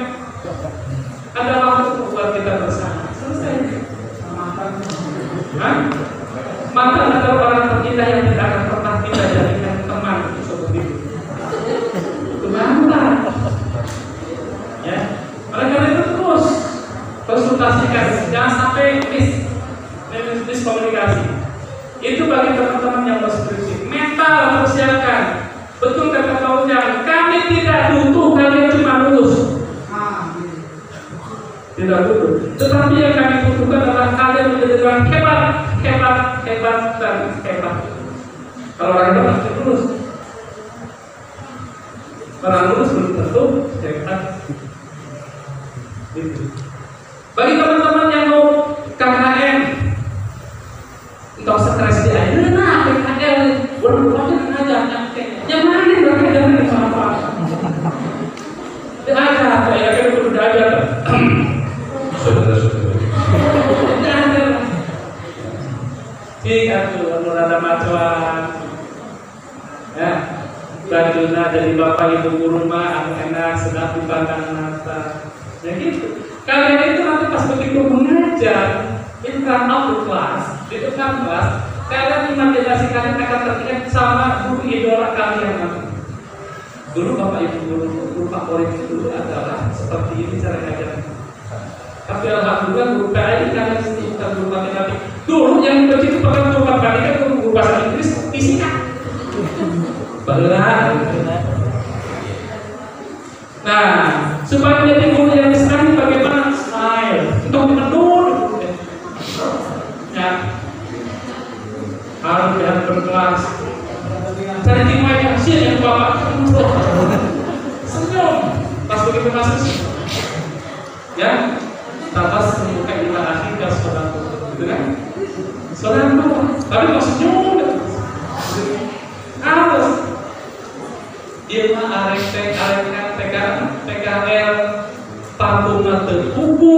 Ada waktu buat kita bersama. Selesai. Mantan adalah orang terindah yang tidak akan pernah kita jadikan teman seperti itu. Itu mantan. Ya. Oleh karena itu terus konsultasikan, jangan sampai miskomunikasi. Itu bagi teman-teman yang berskripsi. Mental persiapkan. Betul kata Pak Ujang, kami tidak butuh kalian cuma lulus. Tidak butuh. Tetapi yang kami butuhkan adalah kalian menjadi orang hebat dan hebat. Kalau orang hebat pasti lulus. Orang lulus belum tentu hebat. Gitu. Bagi teman-teman yang mau KKN, entah stres di akhir, nah KKN, bulan-bulan aja, yang mana nih berkaitan sama apa? Ada, ya kan udah ada. Jika tuh ada macuan, ya, bajunya dari bapak ibu guru mah enak sedang dipandang mata, ya gitu. Kalian itu nanti pas begitu mengajar, in front of the class, di depan kelas, kalian imajinasi kalian akan teringat sama guru idola kalian nanti. Dulu bapak ibu guru favorit itu adalah seperti ini cara ngajarnya. Tapi alhamdulillah guru PAI kalian sendiri bukan guru matematik. Dulu yang begitu pernah guru matematika guru bahasa Inggris fisika. Benar. Nah, supaya menjadi guru yang sekarang bagaimana? Smile. Untuk menurut. Ya. Harus lihat berkelas. Cari timnya sih yang bapak senyum pas begitu masuk. Ya. Tatas membuka ilah akhir ke saudara, gitu kan? Saudara apa? Tapi maksudnya harus ilmu PKL parfumnya terkubu,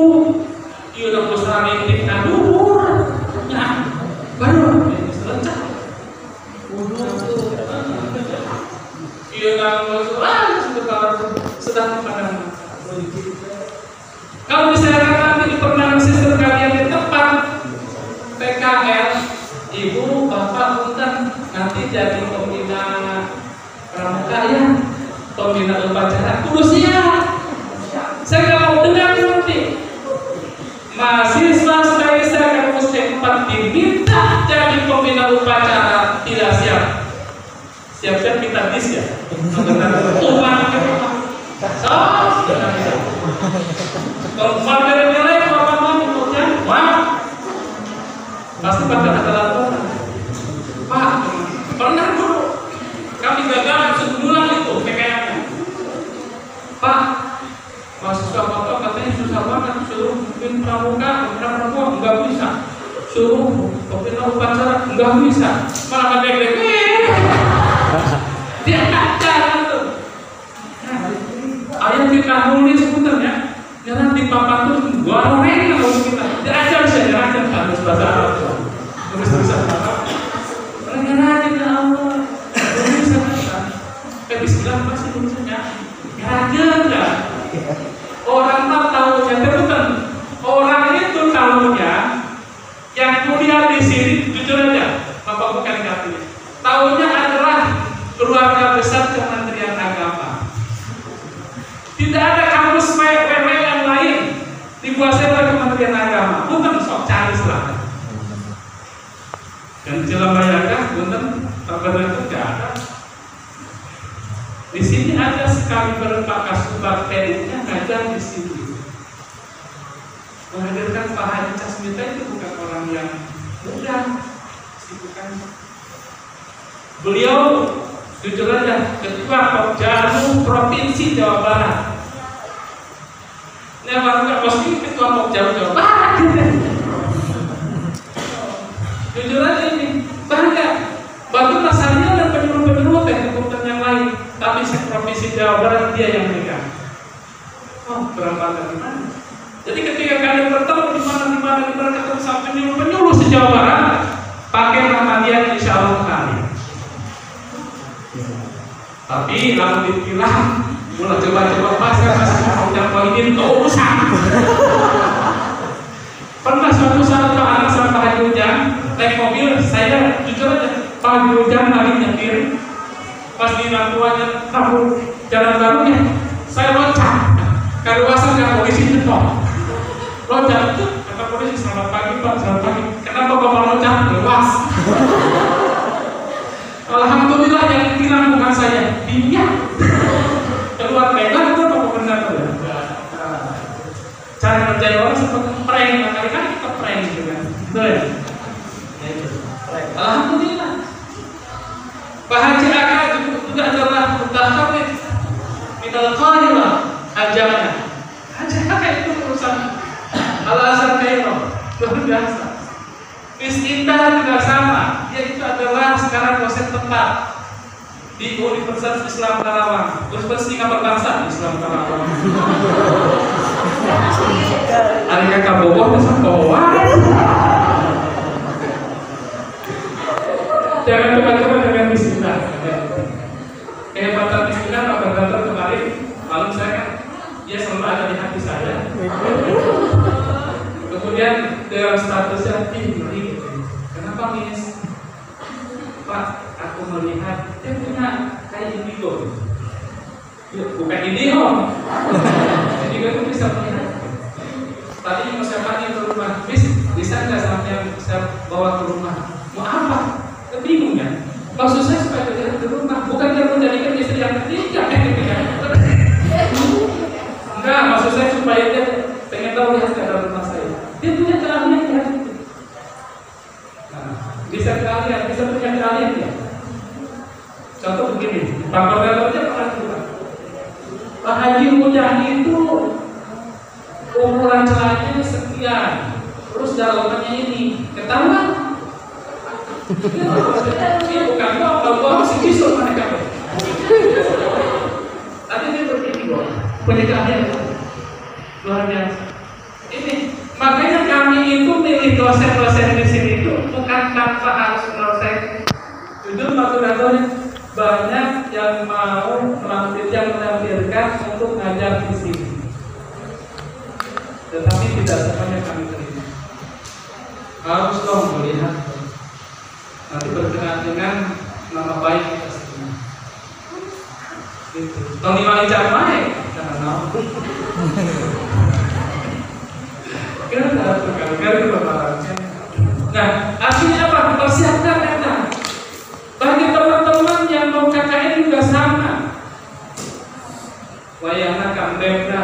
ilmu usaha ini kadubur, ya baru selesai. Ilmu usaha sedang dipandang. Kalau misalnya nanti di permainan sistem kalian di tempat PKL, ibu, bapak, punten nanti jadi pembina pramuka ya, pembina upacara, kudu siap. Saya nggak mau dengar nanti mahasiswa saya kampus 4 diminta jadi pembina upacara tidak siap. Siap-siap kita dis ya. Tuhan, Kalau nilai bapak mau menurutnya, wah, pasti pada ada laporan. Pak, pernah dulu kami gagal sebulan itu PKM-nya. Pak, mahasiswa bapak katanya susah banget, suruh bikin pramuka nggak bisa, suruh bikin upacara nggak bisa, malah gede-gede. Dia ngajar tuh. Ayah kita nulis sebenarnya, jangan di papan tuh gua orang kalau kita diajar saja, ajar harus bahasa Arab, tulis tulisan Arab. Orang aja ya Allah, tulisan kan? Bismillah pasti tulisannya, ngajar kan? Orang tak tahunya betul. Orang itu tahunya yang kuliah di sini jujur aja, bapak bukan kafir. Tahunya adalah keluarga besar Kementerian Agama. Tidak ada kampus WW yang lain dikuasai oleh Kementerian Agama. Bukan sok cari selatan. Dan jelas bayangkan, bukan terbenar itu tidak ada. Di sini ada sekali berapa Kasubag TNI-nya ngajar di sini. Menghadirkan Pak Haji Casmita itu bukan orang yang mudah, bukan. Beliau jujur aja ketua Pokjalu Provinsi Jawa Barat. Nah, baru pasti ketua Pokjalu Jawa Barat. Jujur aja ini bangga. Batu masalahnya dan penyuluh-penyuluh teknik yang lain, tapi Provinsi Jawa Barat dia yang megang. Oh, berapa dari mana? Jadi ketika kalian bertemu di mana ketemu sama penyuluh se-Jawa Barat, pakai nama dia insya Allah kali. Tapi lalu dibilang, mulai coba-coba pasar masih yang poinin keurusan. Pernah suatu saat Pak anak sama Pak Haji Ujang naik mobil, saya jujur aja Pak Haji Ujang lagi nyetir, pas di Nantuanya tahu jalan barunya, saya loncat. Karuasan yang polisi nyetok. Loncat itu kata polisi, selamat pagi Pak, selamat pagi. Kenapa Bapak loncat? Lewas. Alhamdulillah yang ditilang bukan saya, dia. Keluar pegang itu Bapak benar ya. Cara kerja orang seperti prank, kali-kali kita prank gitu kan. Betul ya? Alhamdulillah. Pak Haji Aka juga adalah mutakhawif minal qahirah ajarnya. Haji Aka itu urusan Al-Azhar Kairo, luar biasa. Indah juga sama, dia itu adalah sekarang dosen tetap di Universitas Islam Karawang, Universitas Tingkat Berbangsa Islam Karawang. Ada kakak boboh, besar boboh. Jangan coba-coba dengan bismillah. Kehebatan bismillah, Pak Bergantar kemarin, malam saya kan, dia selalu ada di hati saya. Kemudian dalam statusnya tinggi. Kenapa Miss? Pak, aku melihat dia punya kayak indigo. Bukan indigo. Indigo itu bisa melihat. Tadi mau saya panggil ke rumah, Miss, bisa nggak sampai bisa bawa ke rumah? Mau apa? Kebingung ya. Maksud saya supaya dia ke rumah, bukan dia menjadikan istri yang ketiga. Enggak, maksud saya supaya dia pengen tahu lihat keadaan rumah saya. Dia punya keahlian ya. Nah, bisa keahlian, bisa punya keahlian ya. Contoh begini, Pak Koordinatornya pernah bilang, Pak Haji Ujang itu ukuran celananya sekian, terus dalamannya ini, ketahuan. Ini bukan gua masih kisah mereka. Tapi dia begini kok, punya keahlian luar biasa. Ini makanya kami itu milih dosen-dosen di sini itu bukan tanpa harus dosen. Jujur maturatornya banyak yang mau menampilkan untuk ngajar di sini, tetapi tidak semuanya kami terima. Harus dong melihat nanti berkenaan dengan nama baik kita semua. Gitu. Tony Malijar baik, jangan tahu. Nah, artinya apa? Persiapkan kita. Bagi teman-teman yang mau KKN juga sama. Wayangna kambebna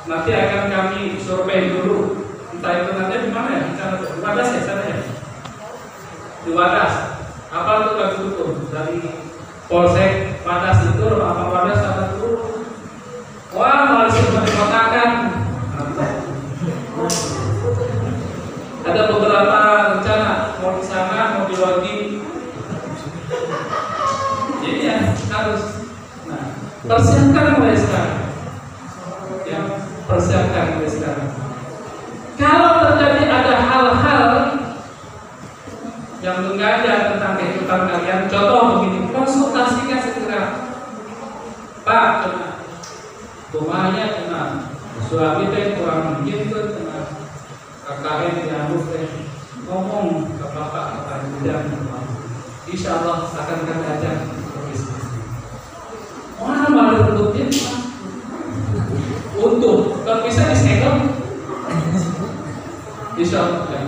nanti akan kami survei dulu. Entah itu nanti di mana ya? Di Wadas ya sana ya? Di Wadas. Apa itu lagu itu? Dari Polsek Wadas itu apa Wadas apa itu? Wah, malah semua dikotakan. Ada beberapa rencana mau di sana, mau di Wagi. Jadi ya harus. Nah, persiapkan mulai sekarang. Ya, persiapkan mulai sekarang. Kalau terjadi ada hal-hal yang mengada tentang kehidupan kalian, contoh begini, konsultasikan segera. Pak, rumahnya kena, suami teh kurang gitu, kena KKN diambil teh, ngomong ke bapak akan bidang, insya Allah akan kami ajak berbisnis. Mana malah bentuknya untuk kalau bisa disegel, insya Allah ya.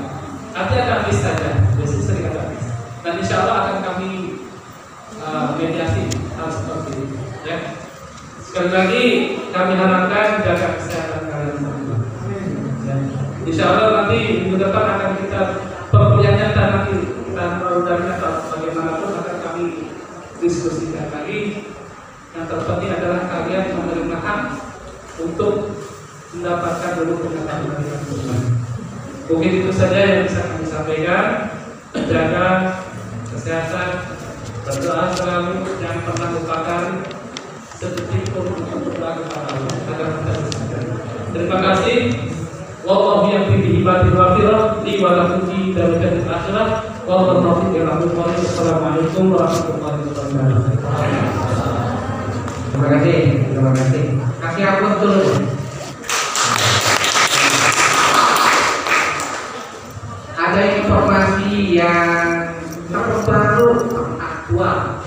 Nanti akan bis saja, biasanya sering ada bis. Dan insya Allah akan kami mediasi hal seperti itu. Ya. Sekali lagi kami harapkan jaga kesehatan kalian semua. Ya. Insya Allah nanti minggu depan akan kita pernyata nanti kita melalui atau bagaimanapun akan kami diskusikan lagi. Yang terpenting adalah kalian menerima hak untuk mendapatkan dulu pengetahuan dari Tuhan. Mungkin itu saja yang bisa kami sampaikan. Jaga kesehatan, berdoa selalu, jangan pernah lupakan sedetik pun untuk berdoa kepada Allah agar kita bisa. Terima kasih. Wallahu yaqdi bi ibadil wafirah li wa lakum fi darajatil akhirah wa tawfiq ila Allah. Assalamualaikum warahmatullahi wabarakatuh. Terima kasih. Kasih ampun dulu. Ada informasi yang terbaru aktual,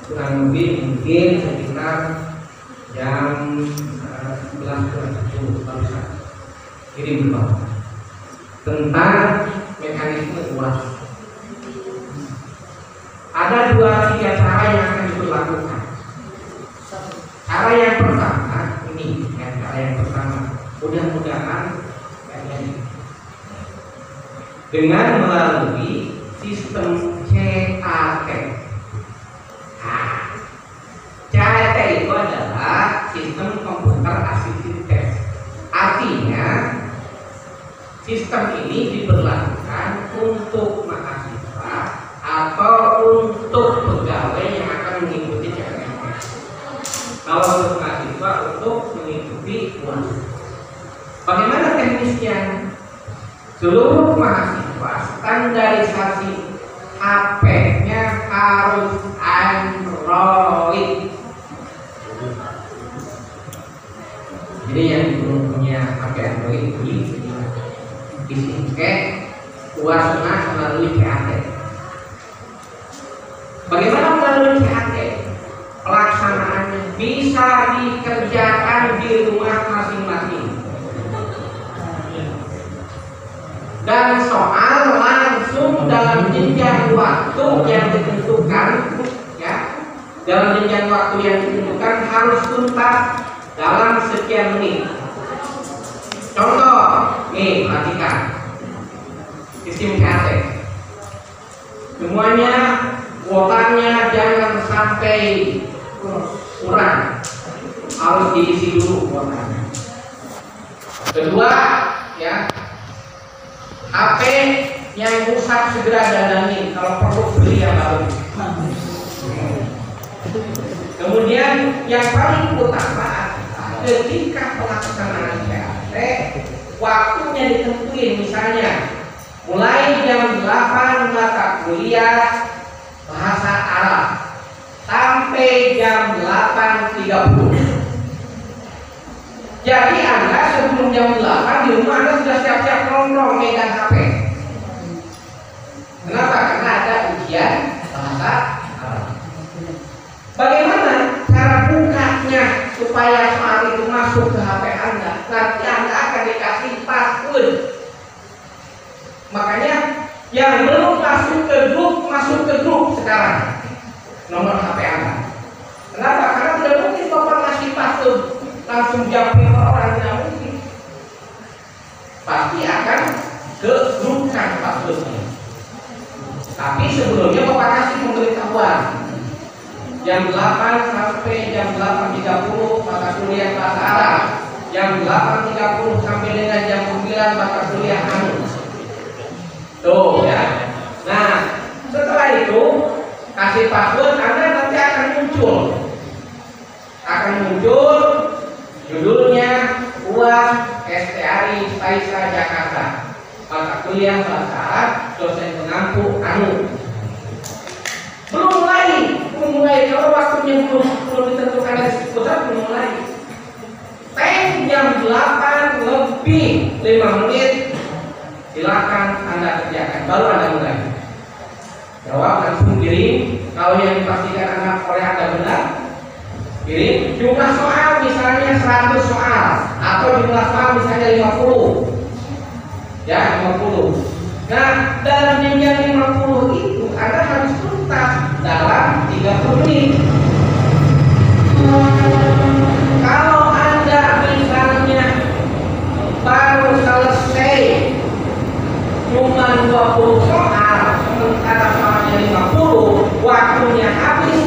kurang lebih mungkin sekitar jam 11.30 barusan kirim berita tentang mekanisme UAS. Ada 2-3 cara yang akan diberlakukan. Cara yang pertama ini, cara yang pertama mudah-mudahan dengan melalui sistem CAT. Nah, CAT itu adalah sistem komputer assisted test. Artinya sistem ini diberlakukan untuk mahasiswa atau untuk pegawai yang akan mengikuti CPNS. Kalau untuk mahasiswa untuk mengikuti UAS. Bagaimana teknisnya? Seluruh mahasiswa standarisasi HP-nya harus Android. Jadi yang punya HP Android disingkat UASnya melalui CAT. Bagaimana melalui CAT? Pelaksanaannya bisa dikerjakan di rumah masing-masing. Dan soal langsung dalam jenjang waktu yang ditentukan, ya, dalam jenjang waktu yang ditentukan harus tuntas dalam sekian menit. Contoh, nih perhatikan sistem CAT. Semuanya kuotanya jangan sampai kurang, harus diisi dulu kuotanya. Kedua, ya. HP yang rusak segera dandanin, kalau perlu beli yang baru. Kemudian yang paling utama ketika pelaksanaan CAT, waktunya ditentuin, misalnya mulai jam 8 mata kuliah bahasa Arab sampai jam 8.30. Jadi Anda sebelum jam 8 di rumah Anda sudah siap-siap nongkrong megang HP. Kenapa? Karena ada ujian bahasa Arab. Bagaimana cara bukanya supaya soal itu masuk ke HP Anda? Nanti Anda akan dikasih password. Makanya yang belum masuk ke grup sekarang nomor HP Anda. Kenapa? Karena tidak mungkin Bapak ngasih password langsung jawab orang, tidak mungkin. pasti akan ke grup kan passwordnya. Tapi sebelumnya Bapak kasih pemberitahuan jam 8 sampai jam 8.30 mata kuliah bahasa Arab, jam 8.30 sampai dengan jam 9 mata kuliah anu. Tuh ya. Nah, setelah itu kasih password, Anda nanti akan muncul judulnya UAS STAI Taisa Jakarta, mata kuliah bahasa Arab, dosen pengampu anu. Belum mulai kalau waktunya belum ditentukan dari pusat, belum mulai. Jam 8 lebih 5 menit silakan Anda kerjakan, baru Anda mulai. Jawab langsung kirim. Kalau yang dipastikan anak oleh Anda benar, kirim. Jumlah soal misalnya 100 soal atau jumlah soal misalnya 50. Ya, 50. Nah, dalam jenjang 50 itu Anda harus tuntas dalam 30 menit. Kalau Anda misalnya baru selesai cuma 20 soal, sementara soalnya 50, waktunya habis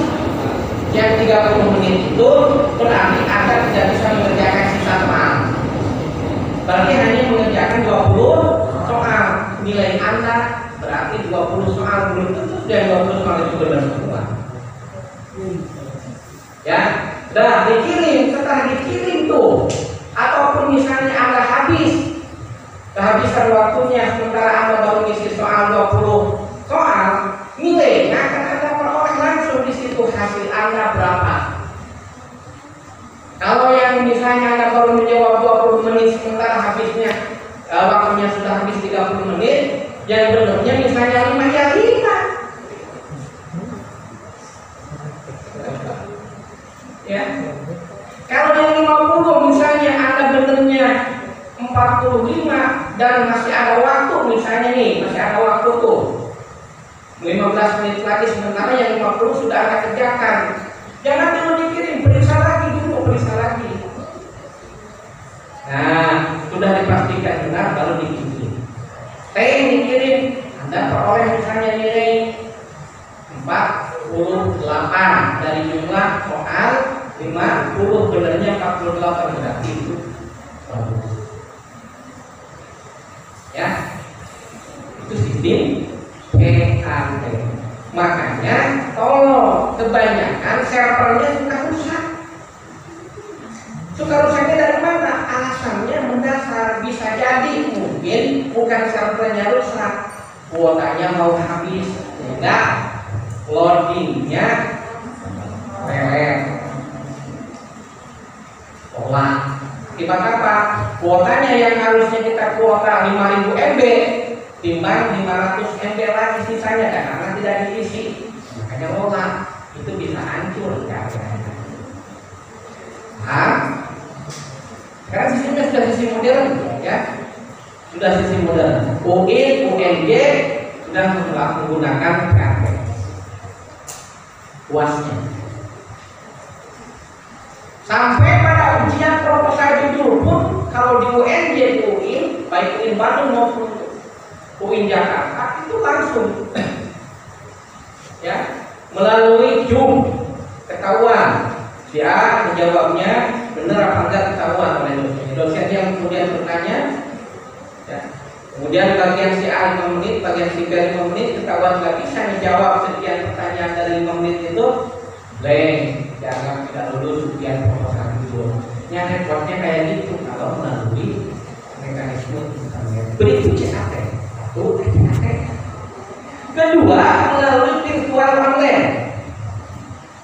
yang 30 menit itu, berarti Anda tidak bisa mengerjakan sisa soal. Berarti hanya mengerjakan 20 soal. Nilai Anda berarti 20 soal belum tentu dan 20 soal itu benar semua. Ya, dah dikirim. Setelah dikirim tuh, ataupun misalnya Anda kehabisan waktunya, sementara Anda baru ngisi soal 20 soal, nilainya akan Anda peroleh langsung di situ hasil Anda berapa. Kalau yang misalnya Anda baru menjawab 20 menit, sementara habisnya waktunya sudah habis 30 menit, yang benarnya misalnya 5 ya 5. Ya. Kalau yang 50 misalnya Anda benernya 45 dan masih ada waktu, misalnya nih, masih ada waktu tuh 15 menit lagi, sementara yang 50 sudah Anda kerjakan. Jangan dulu dikirim, periksa lagi. Nah, sudah dipastikan benar baru dikirim. Yang dikirim Anda peroleh misalnya nilai 48 dari jumlah soal 50, benarnya 48, berarti itu bagus. Ya, itu sistem PAT. Makanya tolong, kebanyakan servernya suka rusaknya dari mana? Alasannya mendasar. Bisa jadi mungkin bukan servernya rusak, kuotanya mau habis, sehingga loadingnya lelet, tolak. Akibat apa? Kuotanya yang harusnya kita kuota 5000 MB timbang 500 MB lagi sisanya, karena tidak diisi, makanya tolak. Itu bisa hancur caranya. Sekarang sistemnya sudah sistem modern, ya. Sudah sistem modern. UIN, UNJ sudah menggunakan PAT. UASnya. Sampai pada ujian proposal judul pun, kalau di UNJ, UIN, baik UIN Bandung maupun UIN Jakarta, itu langsung, ya, melalui Zoom ketahuan. Si A menjawabnya benar apa enggak ketahuan oleh dosen. Dosen yang kemudian bertanya, ya. Kemudian bagian si A 5 menit, bagian si B 5 menit, ketahuan nggak bisa menjawab sekian pertanyaan dari 5 menit itu, dianggap tidak lulus ujian proposal itu. Yang repotnya kayak gitu kalau melalui mekanisme berikut CAT. Satu, CAT. Kedua, melalui virtual online.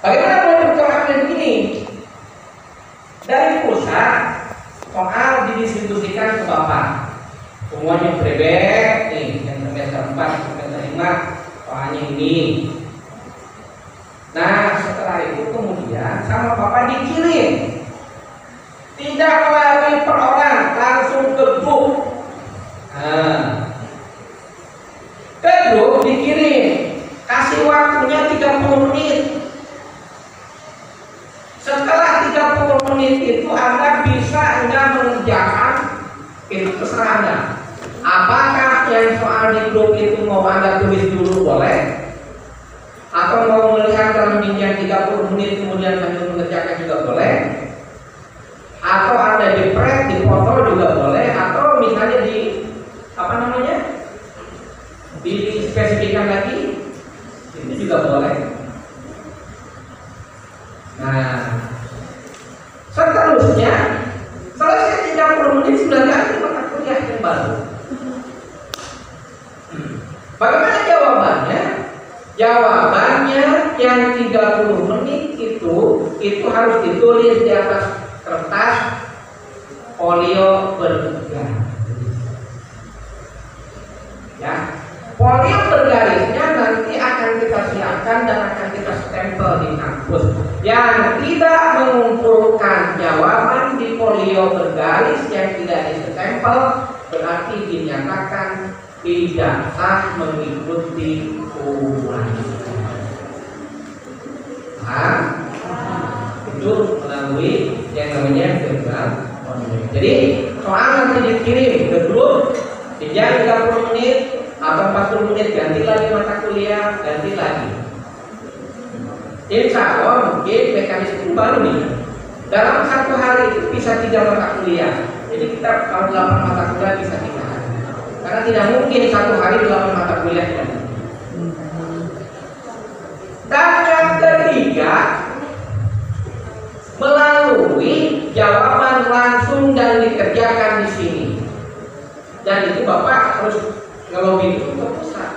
Bagaimana kalau virtual online ini? Dari pusat soal didistribusikan ke Bapak. Semuanya berbeda nih, yang semester 4, semester 5 soalnya ini. Nah, setelah itu kemudian sama Bapak dikirim. Tidak melalui per orang, langsung ke grup. Ke grup dikirim. Kasih waktunya 30 menit. Setelah 30 menit itu Anda bisa mengerjakan itu terserah Anda. Apakah yang soal di grup itu mau Anda tulis dulu boleh? Atau mau melihat dalam jenjang 30 menit kemudian lanjut mengerjakan juga boleh? Atau Anda di print, di foto juga boleh? Atau misalnya di apa namanya? Dispesifikan lagi, itu juga boleh. Nah, seterusnya selesai 30 menit sudah ganti mata kuliah yang baru. Bagaimana jawabannya? Jawabannya yang 30 menit itu harus ditulis di atas kertas folio bergaris. Ya, folio bergarisnya nanti akan kita siapkan dan akan kita stempel di kampus. Yang tidak mengumpulkan jawaban di folio bergaris yang tidak distempel berarti dinyatakan tidak sah mengikuti ulangan. Itu melalui yang namanya verbal online. Jadi soal nanti dikirim ke grup jenjang 30 menit atau 40 menit, ganti lagi mata kuliah, ganti lagi. Insya Allah mungkin mekanisme baru nih. Dalam satu hari itu bisa 3 mata kuliah. Jadi kita kalau 8 mata kuliah bisa 3 hari. Karena tidak mungkin satu hari 8 mata kuliah. Dan yang ketiga, melalui jawaban langsung dan dikerjakan di sini. Dan itu Bapak harus ngelobi itu ke pusat.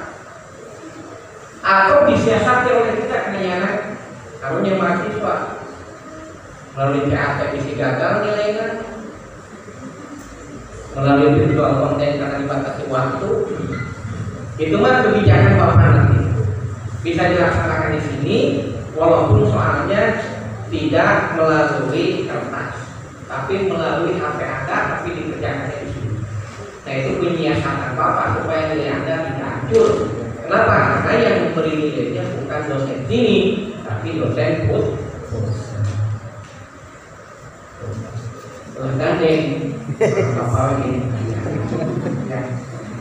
Atau disiasati oleh kita kenyana karunya mahasiswa. Melalui PAT bisa gagal nilainya. Melalui virtual konten karena dibatasi waktu. Itu mah kebijakan Bapak nanti. Bisa dilaksanakan di sini walaupun soalnya tidak melalui kertas, tapi melalui HP Anda, tapi dikerjakan di sini. Nah itu penyiasatan Bapak supaya nilai Anda tidak hancur. Kenapa? Karena yang memberi nilainya bukan dosen sini, tapi dosen khusus. Gandeng, Bapak ini.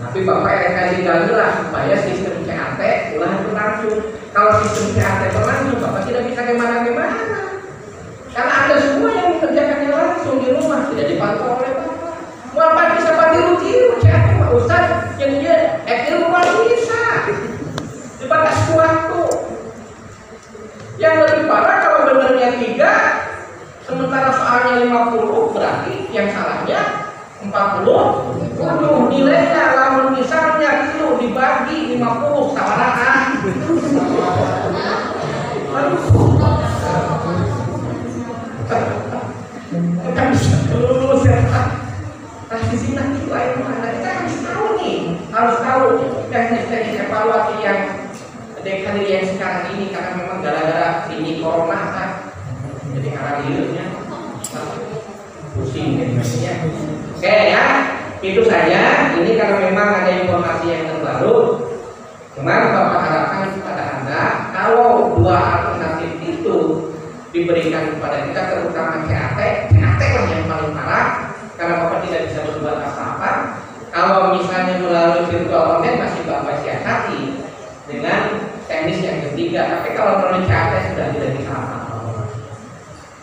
Tapi Bapak yang kasih lah supaya sistem CAT ulah berlangsung. Kalau sistem CAT berlangsung, Bapak tidak bisa kemana-mana. Karena Anda semua yang mengerjakannya langsung di rumah, tidak dipantau oleh Bapak. Bapak bisa tiru-tiru, CAT Pak Ustaz yang dia ilmu bisa dibatasi waktu. Yang lebih parah kalau benernya 3, sementara soalnya 50, berarti yang salahnya 40. Waduh, nilainya lamun misalnya kilo dibagi 50 salah. Kita bisa lulus ya. Nah di sini nanti lain mana kita harus tahu nih, harus tahu teknis-teknis evaluasi yang dekan yang sekarang ini karena memang gara-gara ini corona kan, jadi karena virusnya pusing jadinya. Oke ya, itu saja. Ini karena memang ada informasi yang terbaru. Cuman Bapak harapkan kepada Anda, kalau 2 alternatif itu diberikan kepada kita, terutama CAT lah yang paling parah, karena Bapak tidak bisa berbuat apa-apa. Kalau misalnya melalui virtual online masih Bapak siasati dengan teknis yang ketiga, tapi kalau melalui CAT sudah tidak bisa apa-apa.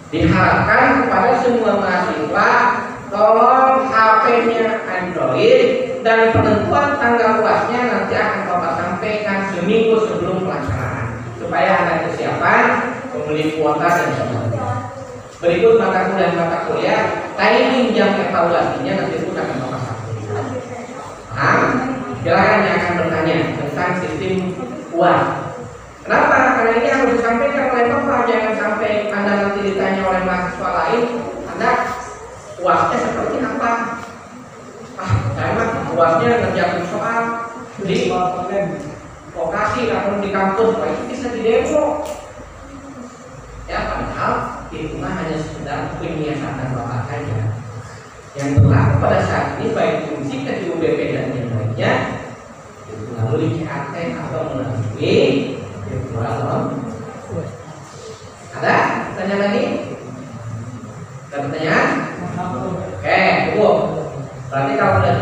Diharapkan kepada semua mahasiswa, tolong HP-nya Android dan penentuan tanggal UASnya nanti akan Bapak sampaikan seminggu sebelum pelaksanaan supaya Anda kesiapan membeli kuota dan sebagainya. Berikut mata kuliah timing jam evaluasinya nanti pun akan Bapak sampaikan. Silakan yang akan bertanya tentang sistem UAS. Kenapa? Karena ini harus disampaikan oleh Bapak, jangan sampai Anda nanti ditanya oleh mahasiswa lain, Anda UASnya seperti apa? Saya mah UASnya ngerjain soal di lokasi atau di kampus, itu bisa di demo. Ya padahal itu hanya sekedar penyiasatan Bapak saja. Yang berlaku pada saat ini baik fungsi KUBP dan yang lainnya itu melalui CAT atau melalui virtual online. Ada? Tanya lagi? Ada pertanyaan? Oke, cukup. Berarti kalau sudah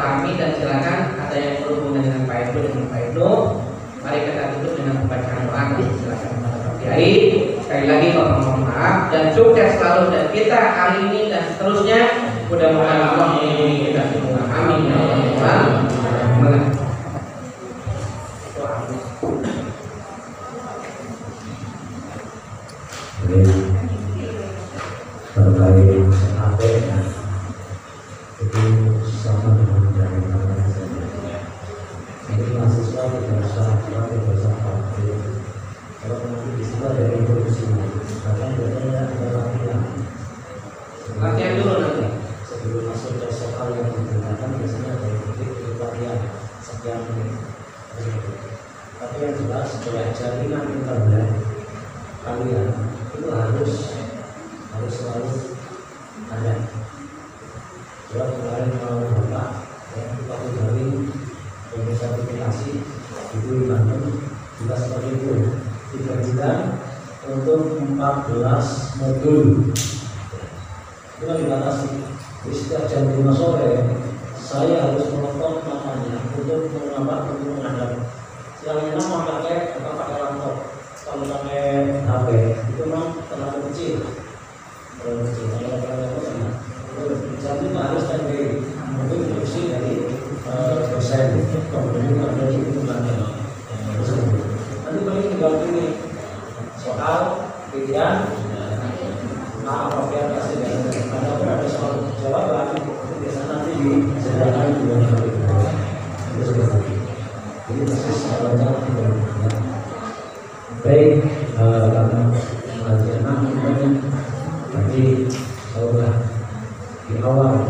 pahami dan silakan ada yang berhubungan dengan Pak Ibnu. Mari kita tutup dengan pembacaan doa. Silakan Pak Kiai. Sekali lagi Bapak mohon maaf dan sukses selalu dan kita hari ini dan seterusnya. Mudah-mudahan Allah melindungi kita semua. Amin ya Allah. Terkait APN itu sama dengan jaringan saja. Jadi mahasiswa tidak usah khawatir. Kalau nanti di situ ada introduksi, bahkan biasanya ada latihan dulu nanti. Sebelum masuk ke soal yang digunakan biasanya ada latihan sekian menit. Tapi yang jelas jaringan internet kalian itu harus selalu ada. Sebab kemarin mau buka kita dari sertifikasi itu di Bandung juga seperti itu dibagikan untuk 14 modul. Itu kan dibatasi. Di setiap jam 5 sore saya harus menonton namanya untuk menghadap. Yang enak mau pakai laptop. Kalau pakai HP itu memang terlalu kecil. Jadi harus standby untuk instruksi dari dosen, kemudian ada di lingkungannya. Nanti paling tinggal pilih soal pilihan, apropriasi dan ada soal jawaban itu biasanya nanti disediakan di dalam jadi proses belajar baik karena pengajian namanya tapi sudah di awal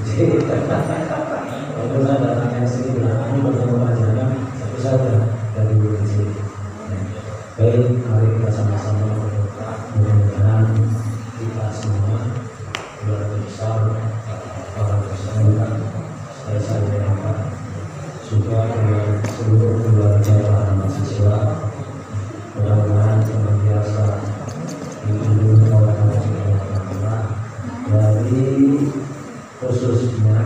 jadi kalau saya datang yang sini bilang ini bertemu pengajian tapi saya sudah dari di sini. Baik, mari kita sama-sama berdoa mudah-mudahan kita semua keluarga besar para bersama saya berdoa juga dengan seluruh keluarga para mahasiswa mudah-mudahan senantiasa dilindungi oleh Allah Subhanahu wa Ta'ala dari khususnya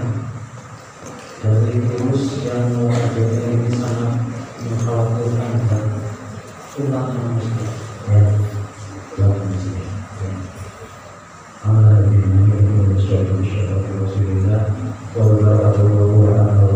dari virus yang mengakibatkan ini sangat mengkhawatirkan dan umat manusia yang muslim. Alhamdulillah, Rasulullah,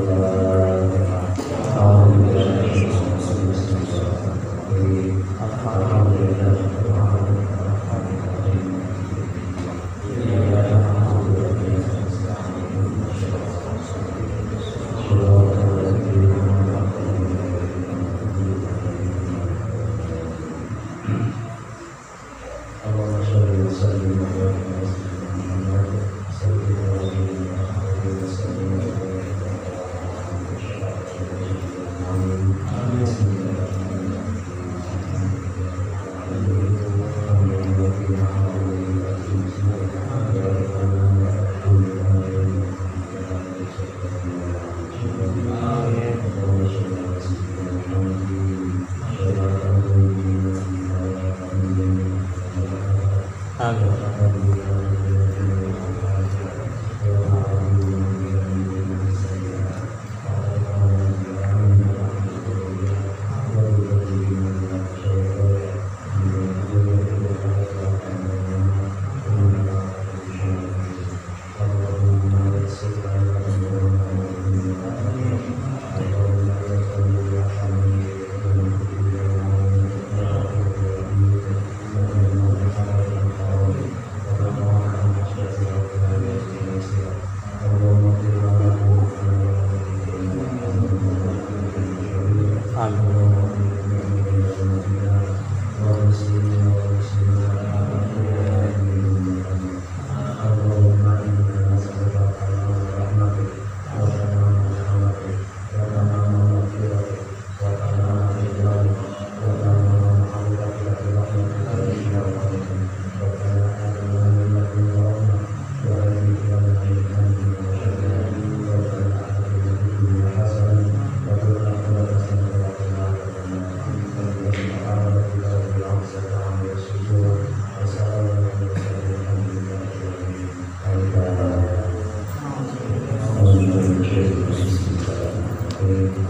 Amin.